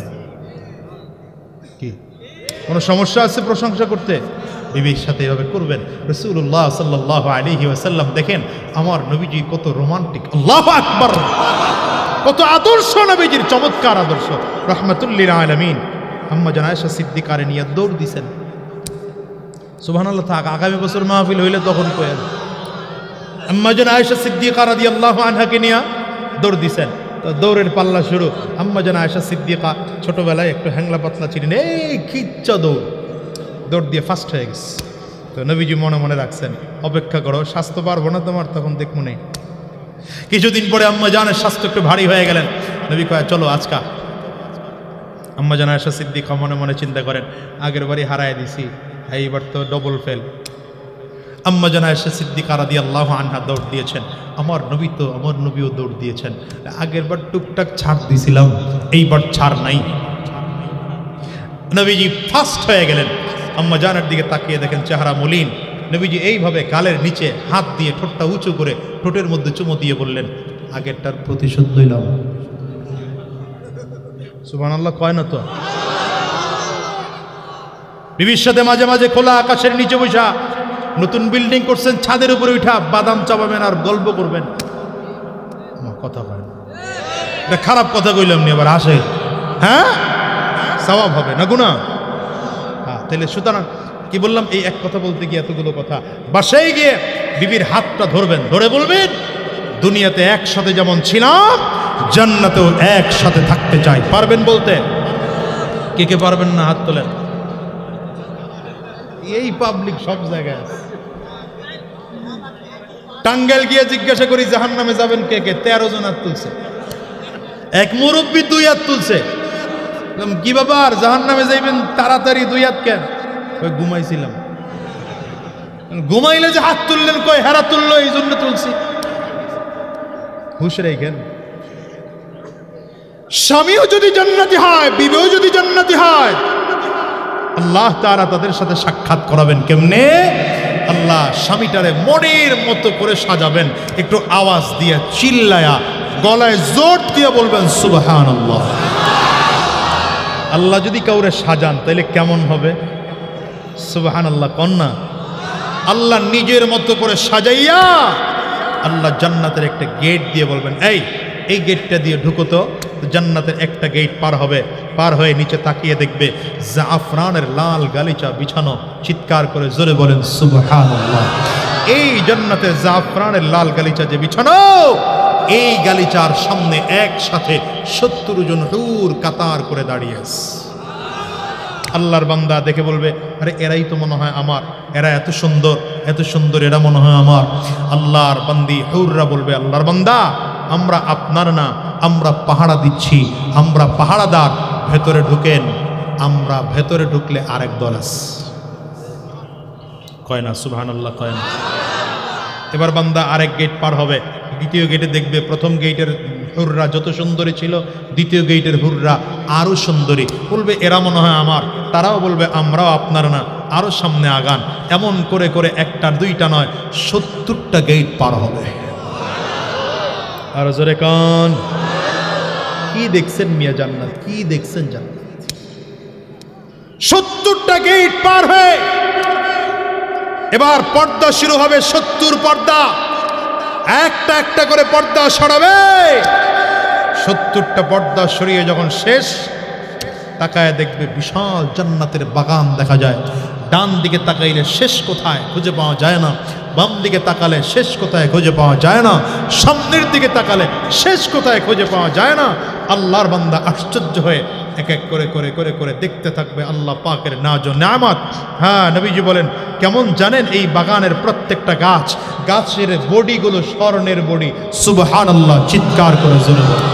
কি কোনো সমস্যা আছে প্রশংসা করতে? বিবির সাথে এভাবে করবেন। রাসূলুল্লাহ সাল্লাল্লাহু আলাইহি ওয়াসাল্লাম দেখেন আমার নবীজি কত রোমান্টিক, আল্লাহু আকবার, কত আদর্শ নবীজির, চমৎকার আদর্শ, রাহমাতুল লিল আলামিন। আম্মা জান আয়েশা সিদ্দিকারে নিয়ে দৌড় দিছেন। সুবহানাল্লাহ, থাক আগামী বছর মাহফিল হইলে তখন কয়েন। আম্মা জান আয়েশা সিদ্দিকা রাদিয়াল্লাহু আনহাকে নিয়ে দৌড় দিছেন। তো দৌড়ের পাল্লা শুরু। আম্মা জান আয়েশা সিদ্দিকা ছোটবেলায় একটু হ্যাংলা পাতলা ছিলেন, এই খিচ্চা দৌড় দিয়ে ফার্স্ট হয়ে গেছে। তো নবীজি মনে মনে রাখছেন, অপেক্ষা করো, স্বাস্থ্য পারবো না তোমার, তখন দেখবো নেই। কিছুদিন পরে আম্মা জানের স্বাস্থ্য একটু ভারী হয়ে গেলেন, নবী কয় চলো আজকা। আম্মা জান আয়েশা সিদ্দিকা মনে মনে চিন্তা করেন, আগের বাড়ি হারায় দিছি, এইবার তো ডবল ফেল। আম্মা জান আয়েশা সিদ্দিকা রাদিয়াল্লাহু আনহা দৌড় দিয়েছেন, আমার নবীও দৌড় দিয়েছেন। আগের বার টুকটাক ছাড় দিয়েছিলাম, এইবার ছাড় নাই। নবীজি ফার্স্ট হয়ে গেলেন। আম্মা জানের দিকে তাকিয়ে দেখেন চেহারা মলিন। নবীজি এইভাবে গালের নিচে হাত দিয়ে ঠোঁটটা উঁচু করে ঠোঁটের মধ্যে চুমো দিয়ে বললেন, আগেরটার প্রতিশোধ লইলাম। সুবহানাল্লাহ কয় না তো? বিবির সাথে মাঝে মাঝে খোলা আকাশের নিচে বসা, নতুন বিল্ডিং করছেন, ছাদের উপরে উঠা বাদাম চাবাবেন আর গল্প করবেন। কথা কয় না, এটা খারাপ কথা কইলাম নি, আবার আসে হ্যাঁ সওয়াব হবে না গুনাহ? হ্যাঁ, তাহলে সুতরাং কি বললাম, এই এক কথা বলতে গিয়ে এতগুলো কথা। বাসায় গিয়ে বিবির হাতটা ধরবেন, ধরে বলবেন দুনিয়াতে একসাথে যেমন ছিলাম জান্নাতেও একসাথে থাকতে চাই। পারবেন বলতে? কে কে পারবেন না হাত তোলেন। এই পাবলিক সব জায়গায় আছে। টাঙ্গাইল গিয়ে জিজ্ঞাসা করি জাহান্নামে যাবেন কে কে, 13 জন হাত তুলছে। এক মুরব্বী 2 হাত তুলছে। কি ব্যাপার, জাহান্নামে যাইবেন তাড়াতাড়ি 2 হাত কেন? কই ঘুমাইছিলাম। ঘুমাইলে যে হাত তুললেন, কই হেরা তুললো এই জন্য তুলছি। হুশ রেখেন। স্বামীও যদি জান্নাতি হয়, বিবিও যদি জান্নাতি হয়, আল্লাহ তাআলা তাদের সাথে সাক্ষাৎ করাবেন কেমনে? আল্লাহ স্বামীটারে মনের মতো করে সাজাবেন, একটু আওয়াজ দিয়ে চিল্লায়া গলায় জোর দিয়ে বলবেন সুবহানাল্লাহ। আল্লাহ যদি কাউরে সাজান তাহলে কেমন হবে? সুবহানাল্লাহ কন্যা। আল্লাহ নিজের মতো করে সাজাইয়া আল্লাহ জান্নাতের একটা গেট দিয়ে বলবেন এই গেটটা দিয়ে ঢুকো তো। জান্নাতের একটা গেট পার হবে, পার হয়ে নিচে তাকিয়ে দেখবে জাফরানের লাল গালিচা বিছানো। চিৎকার করে জোরে বলেন সুবহানাল্লাহ। এই জান্নাতের জাফরানের লাল গালিচা যে বিছানো, এই গালিচার সামনে একসাথে 70 জন হুর কাতার করে দাঁড়িয়ে আছে। আল্লাহর বান্দা দেখে বলবে আরে এরাই তো মনে হয় আমার, এরা এত সুন্দর এত সুন্দর, এরা মনে হয় আমার। আল্লাহর বান্দি হুররা বলবে আল্লাহর বান্দা আমরা আপনার না, আমরা পাহারা দিচ্ছি, আমরা পাহারাদার, ভেতরে ঢুকেন। আমরা ভেতরে ঢুকলে আরেক দল আছে। কয় না সুবহানাল্লাহ কয় না? এবার বান্দা আরেক গেট পার হবে, দ্বিতীয় গেটে দেখবে প্রথম গেটের হুররা যত সুন্দরী ছিল, দ্বিতীয় গেটের হুররা আরো সুন্দরী। বলবে এরা মনে হয় আমার, তারাও বলবে আমরাও আপনার না, আরো সামনে আগান। এমন করে করে একটা দুইটা নয় 70টা গেট পার হবে। আর জোরে কান, কি দেখছেন মিয়া জান্নাত, কি দেখছেন জান্নাত? 70টা গেট পার হয়ে এবার পর্দা শুরু হবে। 70 পর্দা, একটা একটা করে পর্দা সরাবে। 70টা পর্দা সরিয়ে যখন শেষ, তাকায় দেখবে বিশাল জান্নাতের বাগান দেখা যায়। ডান দিকে তাকাইলে শেষ কোথায় খুঁজে পাওয়া যায় না, বাম দিকে তাকালে শেষ কোথায় খুঁজে পাওয়া যায় না, সামনের দিকে তাকালে শেষ কোথায় খুঁজে পাওয়া যায় না। আল্লাহর বান্দা আশ্চর্য হয়ে এক এক করে করে করে করে দেখতে থাকবে আল্লাহ পাকের নাজ ও নেয়ামত। হ্যাঁ, নবীজি বলেন কেমন জানেন? এই বাগানের প্রত্যেকটা গাছের বডিগুলো স্বর্ণের বডি। সুবহানাল্লাহ, চিৎকার করে জোরে বলেন।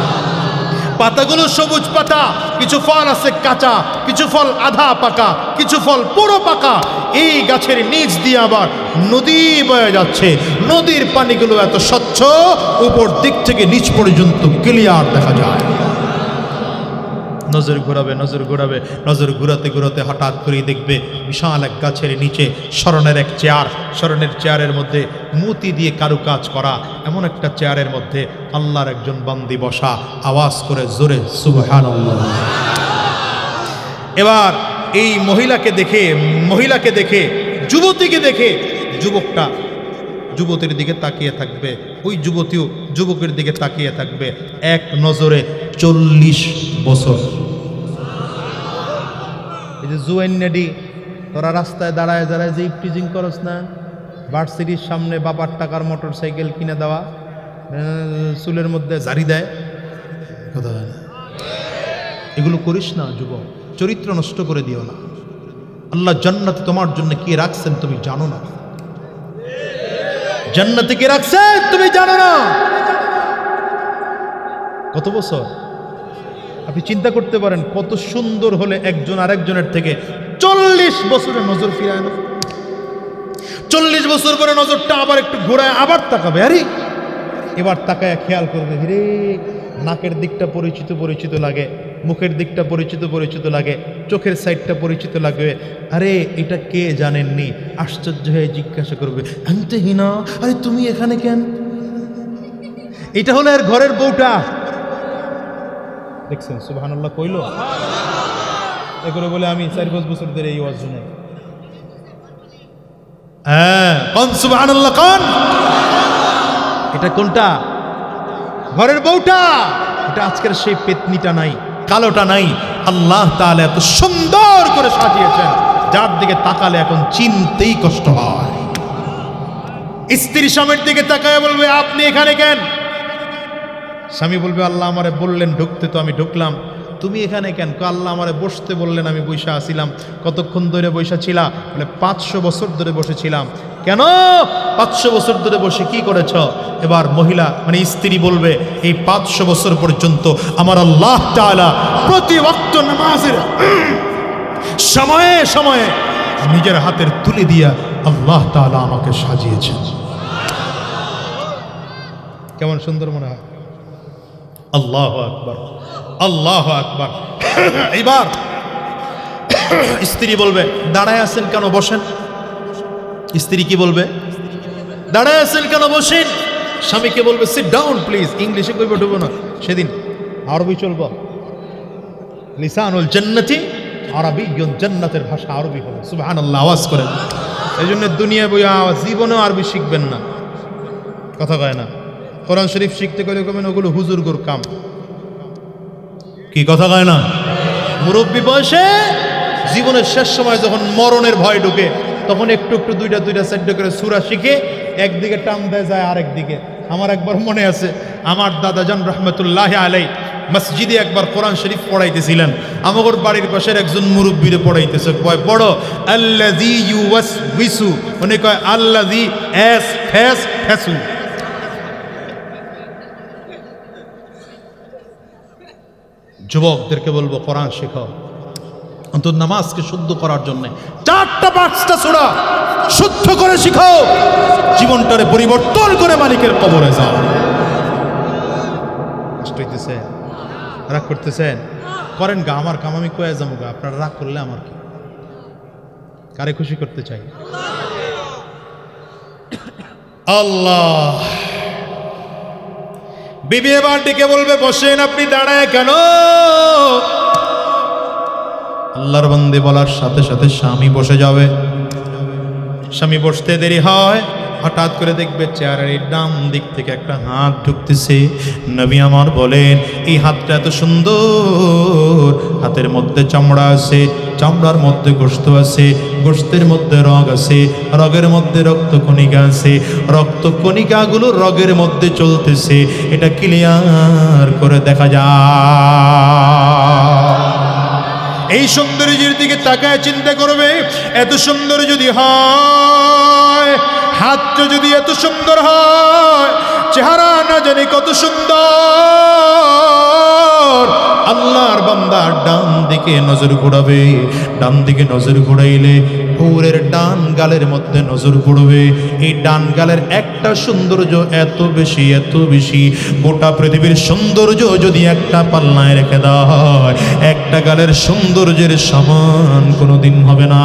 পাতাগুলো সবুজ পাতা, কিছু ফল আছে কাঁচা, কিছু ফল আধা পাকা, কিছু ফল পুরো পাকা। এই গাছের নিচ দিয়ে আবার নদী বয়ে যাচ্ছে। নদীর পানিগুলো এত স্বচ্ছ, উপর দিক থেকে নিচ পর্যন্ত ক্লিয়ার দেখা যায়। নজর ঘোরাবে, নজর ঘোরাবে, নজর ঘুরাতে ঘুরাতে হঠাৎ করে দেখবে বিশাল এক গাছের নিচে স্বর্ণের এক চেয়ার। স্বর্ণের চেয়ারের মধ্যে মতি দিয়ে কারুকাজ করা এমন একটা চেয়ারের মধ্যে আল্লাহর একজন বান্দি বসা। আওয়াজ করে জোরে সুবহানাল্লাহ। এবার এই মহিলাকে দেখে যুবতীকে দেখে যুবকটা যুবতীর দিকে তাকিয়ে থাকবে, ওই যুবতীও যুবকের দিকে তাকিয়ে থাকবে। এক নজরে 40 বছর। এই যে জুয়াইনাডি, তোরা রাস্তায় দাঁড়ায় দাঁড়ায় যে ইফটিজিং করস না, ভার্সিটির সামনে বাবার টাকার মোটর সাইকেল কিনে দেওয়া, চুলের মধ্যে জারি দেয়, কথা হয় না, এগুলো করিস না যুবক। চরিত্র নষ্ট করে দিও না। আল্লাহ জান্নাতে তোমার জন্য কি রাখছেন তুমি জানো না। জান্নাতে কি রাখছেন তুমি জানো না। কত বছর আপনি চিন্তা করতে পারেন, কত সুন্দর হলে একজন আরেকজনের থেকে 40 বছরে নজর ফিরায় না। 40 বছর পরে নজরটা আবার একটু ঘোরায় আবার তাকাবে, আরে এবার তাকায় খেয়াল করবে, রে নাকের দিকটা পরিচিত পরিচিত লাগে, মুখের দিকটা পরিচিত পরিচিত লাগে, চোখের সাইডটা পরিচিত লাগবে। আরে এটা কে জানেননি? আশ্চর্য হয়ে জিজ্ঞাসা করবে, আনতে হিনা, আরে তুমি এখানে কেন? এটা হলো এর ঘরের বউটা। দেখছেন সুবহানাল্লাহ কইল, এগুলো বলে আমি 4-5 বছর ধরে এই ওয়াজ শুনি। হ্যাঁ কোন সুবহানাল্লাহ কোন? এটা কোনটা? ঘরের বউটা। এটা আজকের সেই পেতনিটা নাই, কালোটা নাই। আল্লাহ তাআলা এত সুন্দর করে সাজিয়েছেন, যার দিকে তাকালে এখন চিনতেই কষ্ট হয়। স্ত্রী স্বামীর দিকে তাকায় বলবে আপনি এখানে কেন? স্বামী বলবে আল্লাহ আমারে বললেন ঢুকতে, তো আমি ঢুকলাম। তুমি এখানে কেন? আল্লাহ আমারে বসতে বললেন, আমি বৈশা আসিলাম। কতক্ষণ ধরে বৈশা ছিলা? বলে 500 বছর ধরে বসেছিলাম। কেন 500 বছর ধরে বসে কি করেছ? এবার মহিলা মানে স্ত্রী বলবে এই 500 বছর পর্যন্ত আমার আল্লাহ তাআলা প্রতি ওয়াক্ত নামাজের সময়ে সময়ে নিজের হাতের তুলে দিয়া আল্লাহ তাআলা আমাকে সাজিয়েছেন। কেমন সুন্দর মনে হয়? আল্লাহু আকবার, আল্লাহু আকবার। এবার স্ত্রী বলবে দাঁড়ায় আছেন কেন, বসেন। স্ত্রী কি বলবে? দাঁড়ায় আছেন কেন, বসেন। স্বামীকে বলবে সিট ডাউন প্লিজ। ইংলিশে কইবে ঢুকবো না, সেদিন আরবি চলবো। লিসানুল জান্নাতি আরবিয়্যুন, জান্নাতের ভাষা আরবি হবে। সুবহানাল্লাহ আওয়াজ করেন। এই জন্য দুনিয়া বইয়া জীবনেও আরবি শিখবেন না, কথা কয় না। কোরআন শরীফ শিখতে গেলে কবেন ওগুলো হুজুরগুর কাম, কি কথা কয় না। মুরব্বী বয়সে জীবনের শেষ সময় যখন মরণের ভয় ঢুকে, তখন একটু একটু দুইটা 4টা করে সূরা শিখে একদিকে টান দেয় যায় আরেক দিকে। আমার একবার মনে আছে, আমার দাদাজান রহমতুল্লাহি আলাইহি মসজিদে একবার কোরআন শরীফ পড়াইতেছিলেন। আমাদের বাড়ির পাশের একজন মুরব্বীরে পড়াইতেছে, কয় পড়ো আল্লাযী ইউওয়াসবিসু, উনি কয় আল্লাযী এস ফেস ফেসু। যুবকদেরকে বলবো কোরআন শেখো, অন্তত নামাজকে শুদ্ধ করার জন্য 4টা-5টা সূরা শুদ্ধ করে শিখো, জীবনটারে পরিবর্তন করে মালিকের কবরে যাও। কষ্ট হইতেছে? রাগ করতেছেন? করেন গা, আমার কাম আমি কয়ে যাবো গা। আপনারা রাগ করলে আমার কি? কারে খুশি করতে চাই? আল্লাহ। বিবি এবার ডেকে বলবে বসেন, আপনি দাঁড়ায় কেন? আল্লাহর বান্দে বলার সাথে সাথে স্বামী বসে যাবে। স্বামী বসতে দেরি হয়, হঠাৎ করে দেখবে চেয়ারের ডান দিক থেকে একটা হাত ঢুকতেছে। নবী আমার বলেন এই হাতটা এত সুন্দর, হাতের মধ্যে চামড়া আছে, চামড়ার মধ্যে গোশত আছে, গোশতের মধ্যে রগ আছে, রগের মধ্যে রক্তকণিকা আছে, রক্তকণিকাগুলো রগের মধ্যে চলতেছে। এটা ক্লিয়ার করে দেখা যায়। এই সৌন্দর্যের দিকে তাকায় চিন্তা করবে, এত সুন্দর যদি হয়, হাতটা যদি এত সুন্দর হয়, চেহারা না জানি কত সুন্দর। আল্লাহর বান্দা ডান দিকে নজর ঘোরাবে, ডান দিকে নজর ঘোরাইলে হুরের ডান গালের মধ্যে নজর পড়বে। এই ডান গালের একটা সৌন্দর্য এত বেশি, এত বেশি, গোটা পৃথিবীর সৌন্দর্য যদি একটা পাল্লায় রেখে দেওয়া হয়, একটা গালের সৌন্দর্যের সমান কোনোদিন হবে না।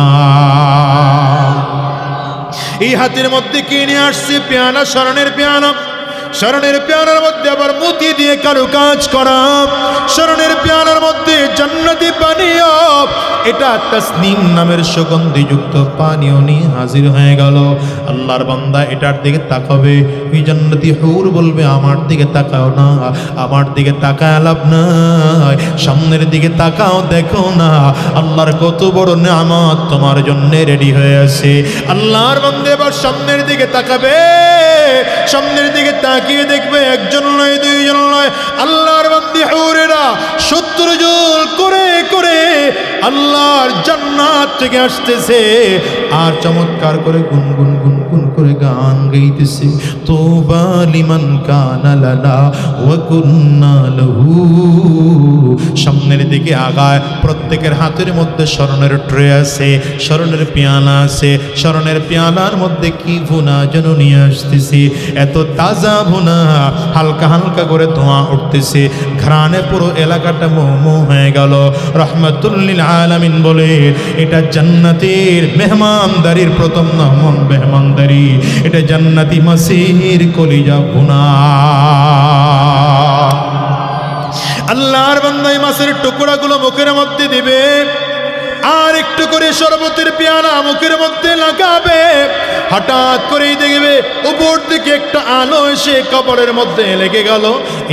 এই হাতের মধ্যে কিনে আসছে পেয়ানা, স্মরণের পেয়ানা। স্মরণের পেয়ানার মধ্যে আবার মতি দিয়ে কারুকাজ করা, স্মরণের পেয়ানার মধ্যে জান্নাতি পানীয়, এটা তাসনিম নামের সুগন্ধিযুক্ত পানীয় নিয়ে হাজির হয়ে গেল। আল্লাহর বান্দা এটার দিকে তাকাবে, এই জান্নাতি হুর বলবে আমার দিকে তাকাও না, আমার দিকে তাকায় লাভ নাই, সামনের দিকে তাকাও, দেখো না আল্লাহর কত বড় নিয়ামত তোমার জন্য রেডি হয়ে আছে। আল্লাহর বান্দা এবার সামনের দিকে তাকাবে, সামনের দিকে তাকিয়ে দেখবে একজন নয়, দুইজন নয়, আল্লাহর বান্দী হুরেরা 70 জন করে করে আল্লাহর জান্নাত থেকে আসতেছে, আর চমৎকার করে গুনগুন গুনগুন করে গান গাইতেছে। তোবা লিমান কানা লানা ওয়া কুন্না লাহু। সামনের দিকে আগায়, প্রত্যেকের হাতের মধ্যে স্মরণের ট্রে আছে, স্মরণের পেয়ালা আছে, স্মরণের পেয়ালার মধ্যে কি ভুনা যেন নিয়ে আসতেছে, এত তাজা ভুনা, হালকা হালকা করে ধোঁয়া উঠতেছে, ঘ্রাণে পুরো এলাকাটা মোমো হয়ে গেল। রহমাতুল লিল আলামিন বলে এটা জান্নাতের মেহমানদারির প্রথম নাম, মেহমানদারি, এটা জান্নাতি মাসির কলিজা ভুনা। আল্লাহর বান্দা এই মাছের টুকরাগুলো মুখের মধ্যে দিবে, আর একটু করে শরবতের পেয়ালা মুখের মধ্যে লাগাবে। হঠাৎ করেই দেখবে উপর থেকে একটা আলো এসে কবরের মধ্যে লেগে গেল।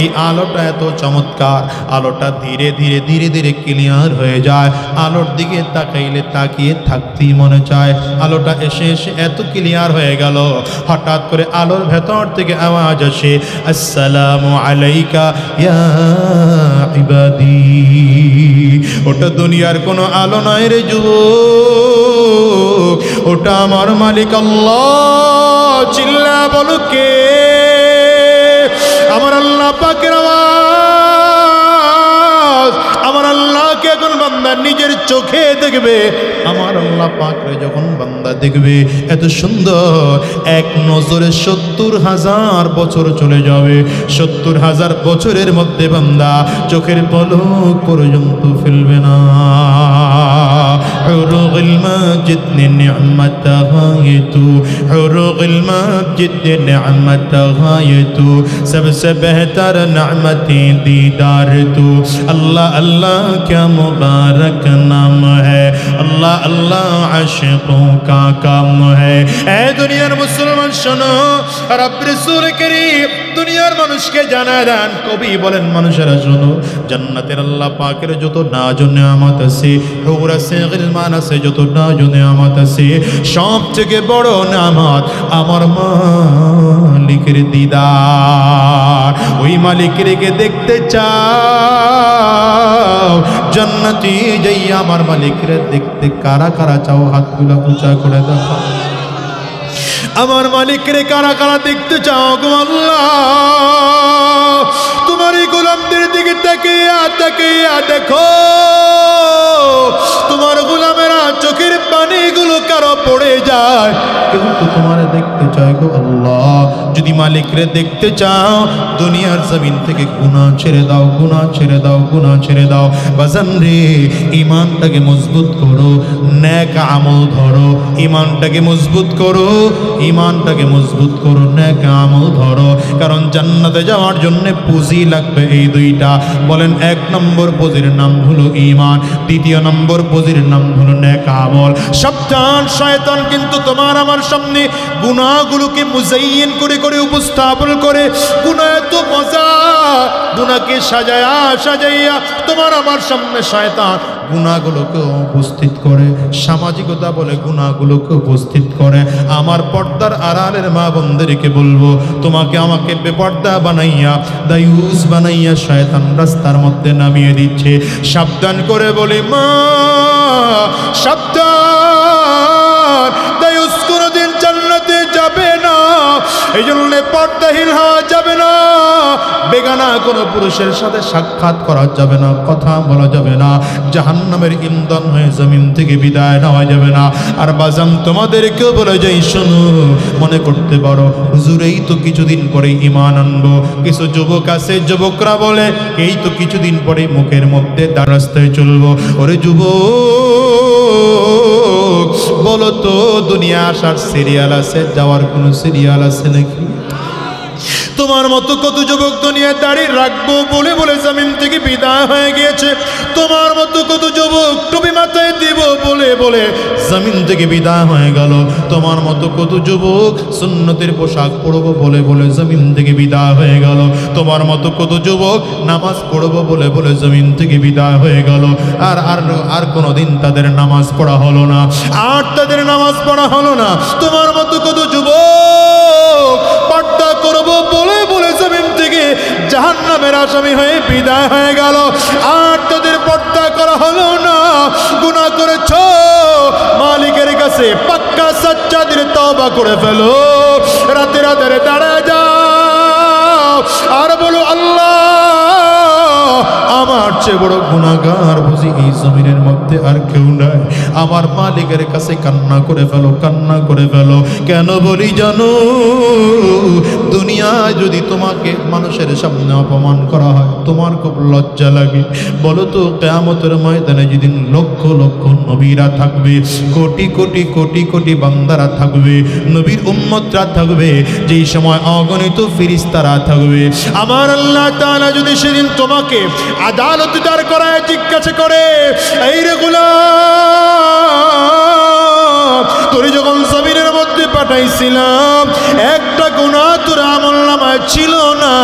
এই আলোটা এত চমৎকার, আলোটা ধীরে ধীরে ধীরে ধীরে ক্লিয়ার হয়ে যায়। আলোর দিকে তাকাইলে তাকিয়ে থাকতেই মনে চায়। আলোটা এসে এসে এত ক্লিয়ার হয়ে গেল, হঠাৎ করে আলোর ভেতর থেকে আওয়াজ আসে, আসসালামু আলাইকা ইয়া ইবাদি। ওটা দুনিয়ার কোনো আলো নয় রে যুবক, ওটা আমার মালিক আল্লাহ। চিল্লা বলো কে? আমার আল্লাহ পাকের আওয়াজ। আমার আল্লাহকে এখন বান্দা নিজের চোখে দেখবে। আমার আল্লাহ পাকরে যখন বান্দা দেখবে, এত সুন্দর এক নজরে ৭০,০০০ বছর চলে যাবে। ৭০,০০০ বছরের মধ্যে বান্দা চোখের পলক পর্যন্ত ফেলবে না। حروق المجد نعمتها یہ تو، حروق المجد نعمتها یہ تو، سب سے بہتر نعمتیں دیدار تو۔ اللہ اللہ کیا مبارک نام ہے، اللہ اللہ عاشقوں کا کام ہے۔ اے দুনিয়ার মুসলমান শোনো, রব রাসূল করিম দুনিয়ার মানুষকে জানা দেন। কবি বলেন, মানুষেরা শোনো, জান্নাতের আল্লাহ পাকের যত নাজ ও নিয়ামত আছে, হুর আছে, গিলমান আছে, যত নাজ ও নিয়ামত আছে, সব থেকে বড় নিয়ামত আমার মালিকের দিদার। ওই মালিকের কে দেখতে চাও, জান্নাতি যাইয়া আমার মালিকের দেখতে কারা কারা চাও? হাতগুলো উঁচা করে দেখো। আমার মালিকরে কারা কারা দেখতে চাও গো আল্লাহ? তোমার এই গোলামদের দিকে তাকিয়া তাকিয়া দেখো, তোমার গোলামেরা চোখের পানিগুলো কারো পড়ে যায়, কিন্তু তোমার দেখতে চাই গো আল্লাহ। যদি মালিকরে দেখতে চাও, দুনিয়ার জমিন থেকে গুনাহ ছেড়ে দাও, গুনাহ ছেড়ে দাও, গুনাহ ছেড়ে দাও। বাজান রে, ঈমানটাকে মজবুত করো, নেক আমল ধরো। ঈমানটাকে মজবুত করো, ঈমানটাকে মজবুত করো, নেক আমল ধরো। কারণ জান্নাতে যাওয়ার জন্য পুঁজি লাগবে এই দুইটা। বলেন, এক নম্বর পুঁজির নাম হলো ঈমান, দ্বিতীয় নম্বর পুঁজির নাম হলো নেক আমল। সাবধান, শয়তান কিন্তু তোমার আমার সামনে গুনাহগুলোকে মুজাইয়িন করে করে উপস্থাপন করে। গুনাহ এত মজা, গুনাহকে সাজায়া সাজাইয়া তোমার আমার সামনে শয়তান গুনাহগুলোকে উপস্থিত করে। সামাজিকতা বলে গুনাহগুলোকে উপস্থিত করে। আমার পর্দার আড়ালের মা বোনদেরকে বলবো, তোমাকে আমাকে বেপর্দা বানাইয়া, দায়ুস বানাইয়া শয়তান রাস্তার মধ্যে নামিয়ে দিচ্ছে। সাবধান করে বলি মা, সাবধান, দায়ুস কোনোদিন জান্নাতে যাবে না। এই জন্য পর্দাহীন হওয়া যাবে না, বেগানা কোনো পুরুষের সাথে সাক্ষাৎ করা যাবে না, কথা বলা যাবে না, জাহান্নামের ইন্ধন হয়ে জমিন থেকে বিদায় নেওয়া যাবে না। আর বাজাম তোমাদেরকেও বলে যাই, শোনো, মনে করতে পারো হুজুর এই তো কিছুদিন পরে ঈমান আনবো। কিছু যুবক আছে, যুবকরা বলে এই তো কিছুদিন পরে মুখের মধ্যে রাস্তায় চলবো। ওরে যুবক, বলো তো দুনিয়া আসার সিরিয়াল আছে, যাওয়ার কোনো সিরিয়াল আছে নাকি? তোমার মতো কত যুবক দুনিয়ায় দাঁড়িয়ে রাখবো বলে বলে জমিন থেকে বিদায় হয়ে গিয়েছে। তোমার মতো কত যুবক টুপি মাথায় দিব বলে বলে জমিন থেকে বিদায় হয়ে গেল। তোমার মতো কত যুবক সুন্নতের পোশাক পরবো বলে বলে জমিন থেকে বিদায় হয়ে গেল। তোমার মতো কত যুবক নামাজ পড়বো বলে বলে জমিন থেকে বিদায় হয়ে গেল। আর আর আর কোনোদিন তাদের নামাজ পড়া হলো না, আর তাদের নামাজ পড়া হলো না। তোমার মতো কত যুবক পর্দা করবো বলে বলে জমিন থেকে জাহান্নামের আসামি হয়ে বিদায় হয়ে গেল, আর তাদের পর্দা করা হলো না। গুনাহ করেছো, মালিকের কাছে পাক্কা সচ্চা দিলে তওবা করে ফেলো। রাতে রাতে দাঁড়ায় যাও আর বলো, আল্লাহ আমার চেয়ে বড় গুনাহগার বুঝি এই জমিনের মধ্যে আর কেউ নাই। আমার মালিকের কাছে কান্না করে ফেলো, কান্না করে ফেলো। কেন বলি জানো? দুনিয়ায় যদি তোমাকে মানুষের সামনে অপমান করা হয় তোমার খুব লজ্জা লাগে। বলো তো কিয়ামতের ময়দানে যেদিন লক্ষ লক্ষ নবীরা থাকবে, কোটি কোটি কোটি কোটি বান্দারা থাকবে, নবীর উম্মতরা থাকবে, যেই সময় অগণিত ফেরেশতারা থাকবে, আমার আল্লাহ তাআলা যদি সেদিন তোমাকে আদালতে দাঁড় করায় জিজ্ঞাসা করে, এই রে গোলাম, তোরে যখন জমিনের মধ্যে পাঠাইছিলাম একটা গুনাহ তোর আমলনামায় ছিল না,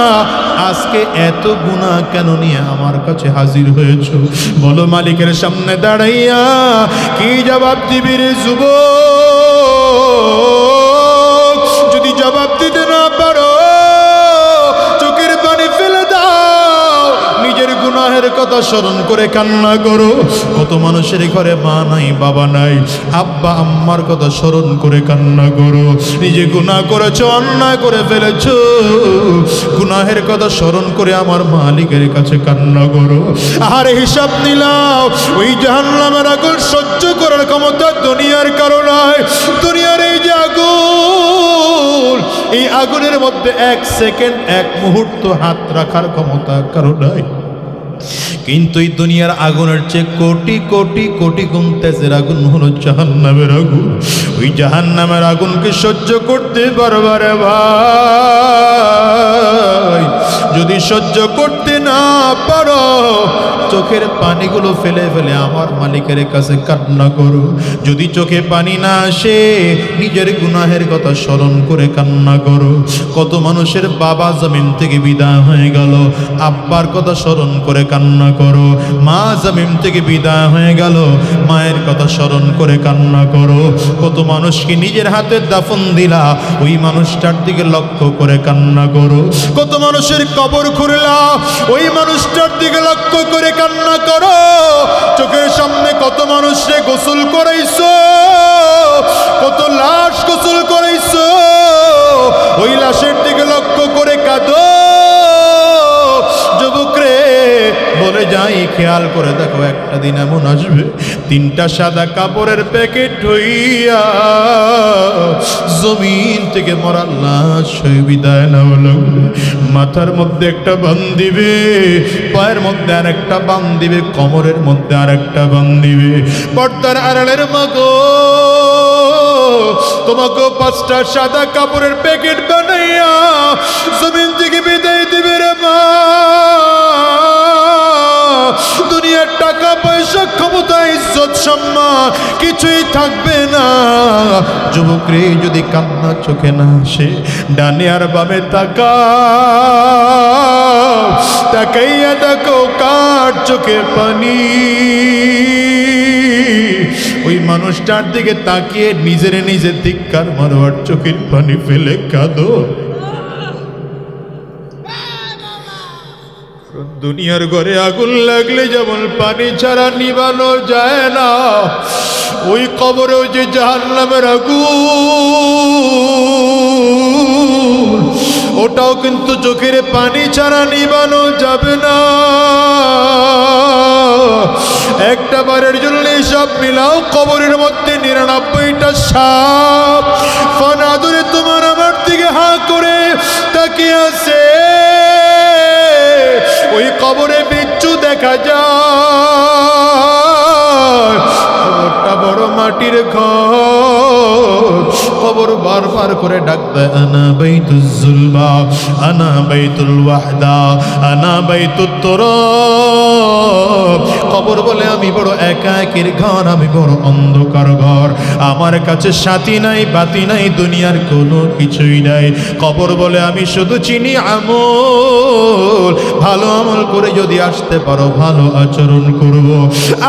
আজকে এত গুনাহ কেন নিয়ে আমার কাছে হাজির হয়েছো? বলো মালিকের সামনে দাঁড়াইয়া কি জবাব দিবি রে যুবক? যদি জবাব দিতে না পারো চোখের পানি ফেলে দাও, নিজের গুনাহের কথা স্মরণ করে কান্না করো। কত মানুষের ঘরে মা নাই, বাবা নাই, আব্বা আম্মার কথা স্মরণ করে কান্না করো। নিজে গুনাহ করেছো, অন্যায় করে ফেলেছো, গুনাহের কথা স্মরণ করে আমার মালিকের কাছে কান্না করো। আর হিসাব নিলাও ওই জাহান্নামের আগুন সহ্য করার ক্ষমতা দুনিয়ার কারো নাই। দুনিয়ার এই যে আগুন, এই আগুনের মধ্যে এক সেকেন্ড এক মুহূর্ত হাত রাখার ক্ষমতা কারো নাই। কিন্তু এই দুনিয়ার আগুনের চেয়ে কোটি কোটি কোটি গুণ তেজের আগুন হলো জাহান্নামের আগুন। ওই জাহান্নামের আগুনকে সহ্য করতে পারবা রে ভাই? যদি সহ্য করতে না পারো চোখের পানিগুলো ফেলে ফেলে আমার মালিকের কাছে কান্না করো। যদি চোখে পানি না আসে নিজের গুনাহের কথা স্মরণ করে কান্না করো। কত মানুষের বাবা জমিন থেকে বিদায় হয়ে গেল, আব্বার কথা স্মরণ করে কান্না করো। মা জমিন থেকে বিদায় হয়ে গেল, মায়ের কথা স্মরণ করে কান্না করো। কত মানুষকে নিজের হাতে দাফন দিলা, ওই মানুষটার দিকে লক্ষ্য করে কান্না করো। কত মানুষের কবর খুঁড়লা, ওই মানুষটার দিকে লক্ষ্য করে কান্না করো। চোখের সামনে কত মানুষকে গোসল করাইছো, কত লাশ গোসল করাইছো, ওই লাশের দিকে লক্ষ্য করে কাঁদো। যুবক রে বলে যাই, খেয়াল করে দেখো একটা দিন এমন আসবে তিনটা সাদা কাপড়ের প্যাকেট হইয়া জমিন থেকে মরা লাশ হয়ে বিদায় নেওয়া লাগবে। মাথার মধ্যে একটা বান দিবে, পায়ের মধ্যে আর একটা বান দিবে, কোমরের মধ্যে আর একটা বান দিবে। পর্দার আড়ালের মাগো তোমাকে পাঁচটা সাদা কাপড়ের প্যাকেট বানাইয়া জমিন থেকে বিদায় দিবে রে মা। দুনিয়ার টাকা পয়সা ক্ষমতা ইজ্জত সম্মান কিছুই থাকবে না। যুবক রে যদি কান্না চোখে না আসে ডানে আর বামে তাকাইয়া দেখো কার চোখে পানি। ওই মানুষটার দিকে তাকিয়ে নিজের নিজে ধিক্কার মারো আর চোখের পানি ফেলে কাঁদো। দুনিয়ার ঘরে আগুন লাগলে যেমন পানি ছাড়া নিবানো যায় না, ওই কবরেও যে জাহান্নামের আগুন, ওটাও কিন্তু চোখের পানি ছাড়া নিবানো যাবে না। একটা বারের জন্য সব মিলাও, কবরের মধ্যে 99টা সাপ ফানা ধরে তোমার আমার দিকে হা করে তাকিয়ে আছে। ওই কবরে বিচ্ছু দেখা যায়, কবরটা বড় মাটির ঘর। কবর বারবার করে ডাক দেয়, আনা বাইতুল যুলমা, আনা বাইতুল ওয়াহদা, আনা বাইতুত তুরাব। কবর বলে আমি বড় একাকীর ঘর, আমি বড় অন্ধকার ঘর, আমার কাছে সাথী নাই বাতি নাই, দুনিয়ার কোনো কিছুই নাই। কবর বলে আমি শুধু চিনি আমল, ভালো আমল করে যদি আসতে পারো ভালো আচরণ করব,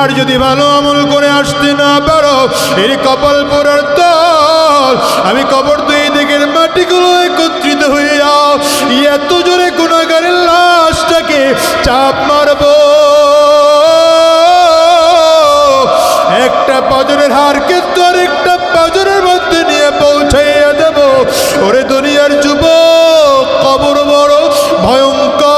আর যদি ভালো আমল করে আসতে না পারো এই কপাল পোড়ার তল। আমি কবর দুই দিকের মাটিগুলো একত্রিত হইয়া এত জোরে গুনাহগারের লাশটাকে চাপ মারবো, একটা পাজরের হার কিন্তু আরেকটা পাজরের মধ্যে নিয়ে পৌঁছাইয়া দেব। ওরে দুনিয়ার যুবক, কবর বড় ভয়ঙ্কর,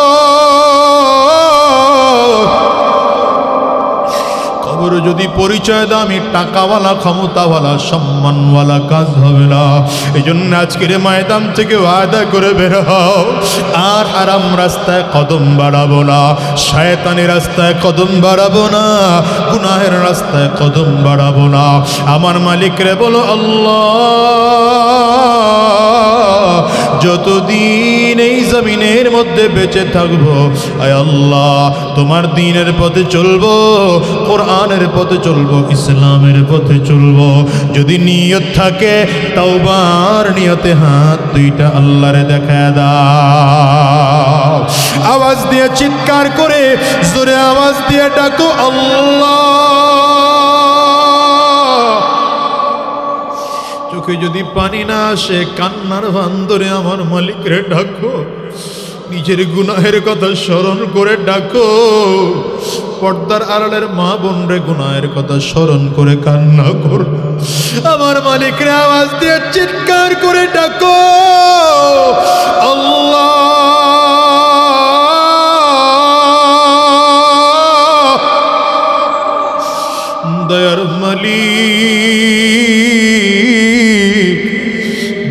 যদি পরিচয় দাও আমি টাকাওয়ালা, ক্ষমতাওয়ালা, সম্মানওয়ালা, কাজ হবে না। এই জন্য আজকের ময়দান থেকে ওয়াদা করে বের হও, আর হারাম রাস্তায় কদম বাড়াবো না, শয়তানি রাস্তায় কদম বাড়াবো না, গুনাহের রাস্তায় কদম বাড়াবো না। আমার মালিক রে বলো আল্লাহ, যতদিন এই জমিনের মধ্যে বেঁচে থাকবো, আয় আল্লাহ তোমার দ্বীনের পথে চলবো, কোরআনের পথে চলবো, ইসলামের পথে চলবো। যদি নিয়ত থাকে তাওবার নিয়তে হাত দুইটা আল্লাহরে দেখায় দাও। আওয়াজ দিয়ে চিৎকার করে জোরে আওয়াজ দিয়ে ডাকো আল্লাহ। চোখে যদি পানি না আসে, কান্নার ভান্দরে আমার মালিকরে ডাকো, নিজের গুনাহের কথা স্মরণ করে ডাকো, পর্দার আড়ালের মা বোন রে গুনাহের কথা স্মরণ করে কান্না করো। আমার মালিকরে আওয়াজ দিয়ে চিৎকার করে ডাকো আল্লাহ। দয়ার মালিক,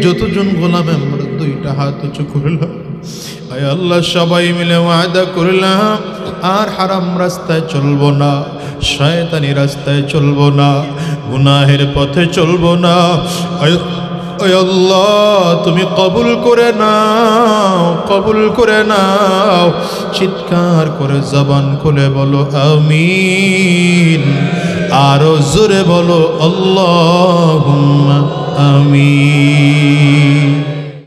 যতজন গোলাম আমরা দুইটা হাত উঁচু করলাম, আয় আল্লাহ সবাই মিলে ওয়াদা করলাম আর হারাম রাস্তায় চলবো না, শয়তানি রাস্তায় চলবো না, গুনাহের পথে চলবো না। আয় আল্লাহ তুমি কবুল করে নাও, কবুল করে নাও। চিৎকার করে জবান খুলে বলো আমিন, আরো জোরে বলো আল্লাহুম্মা আমিন।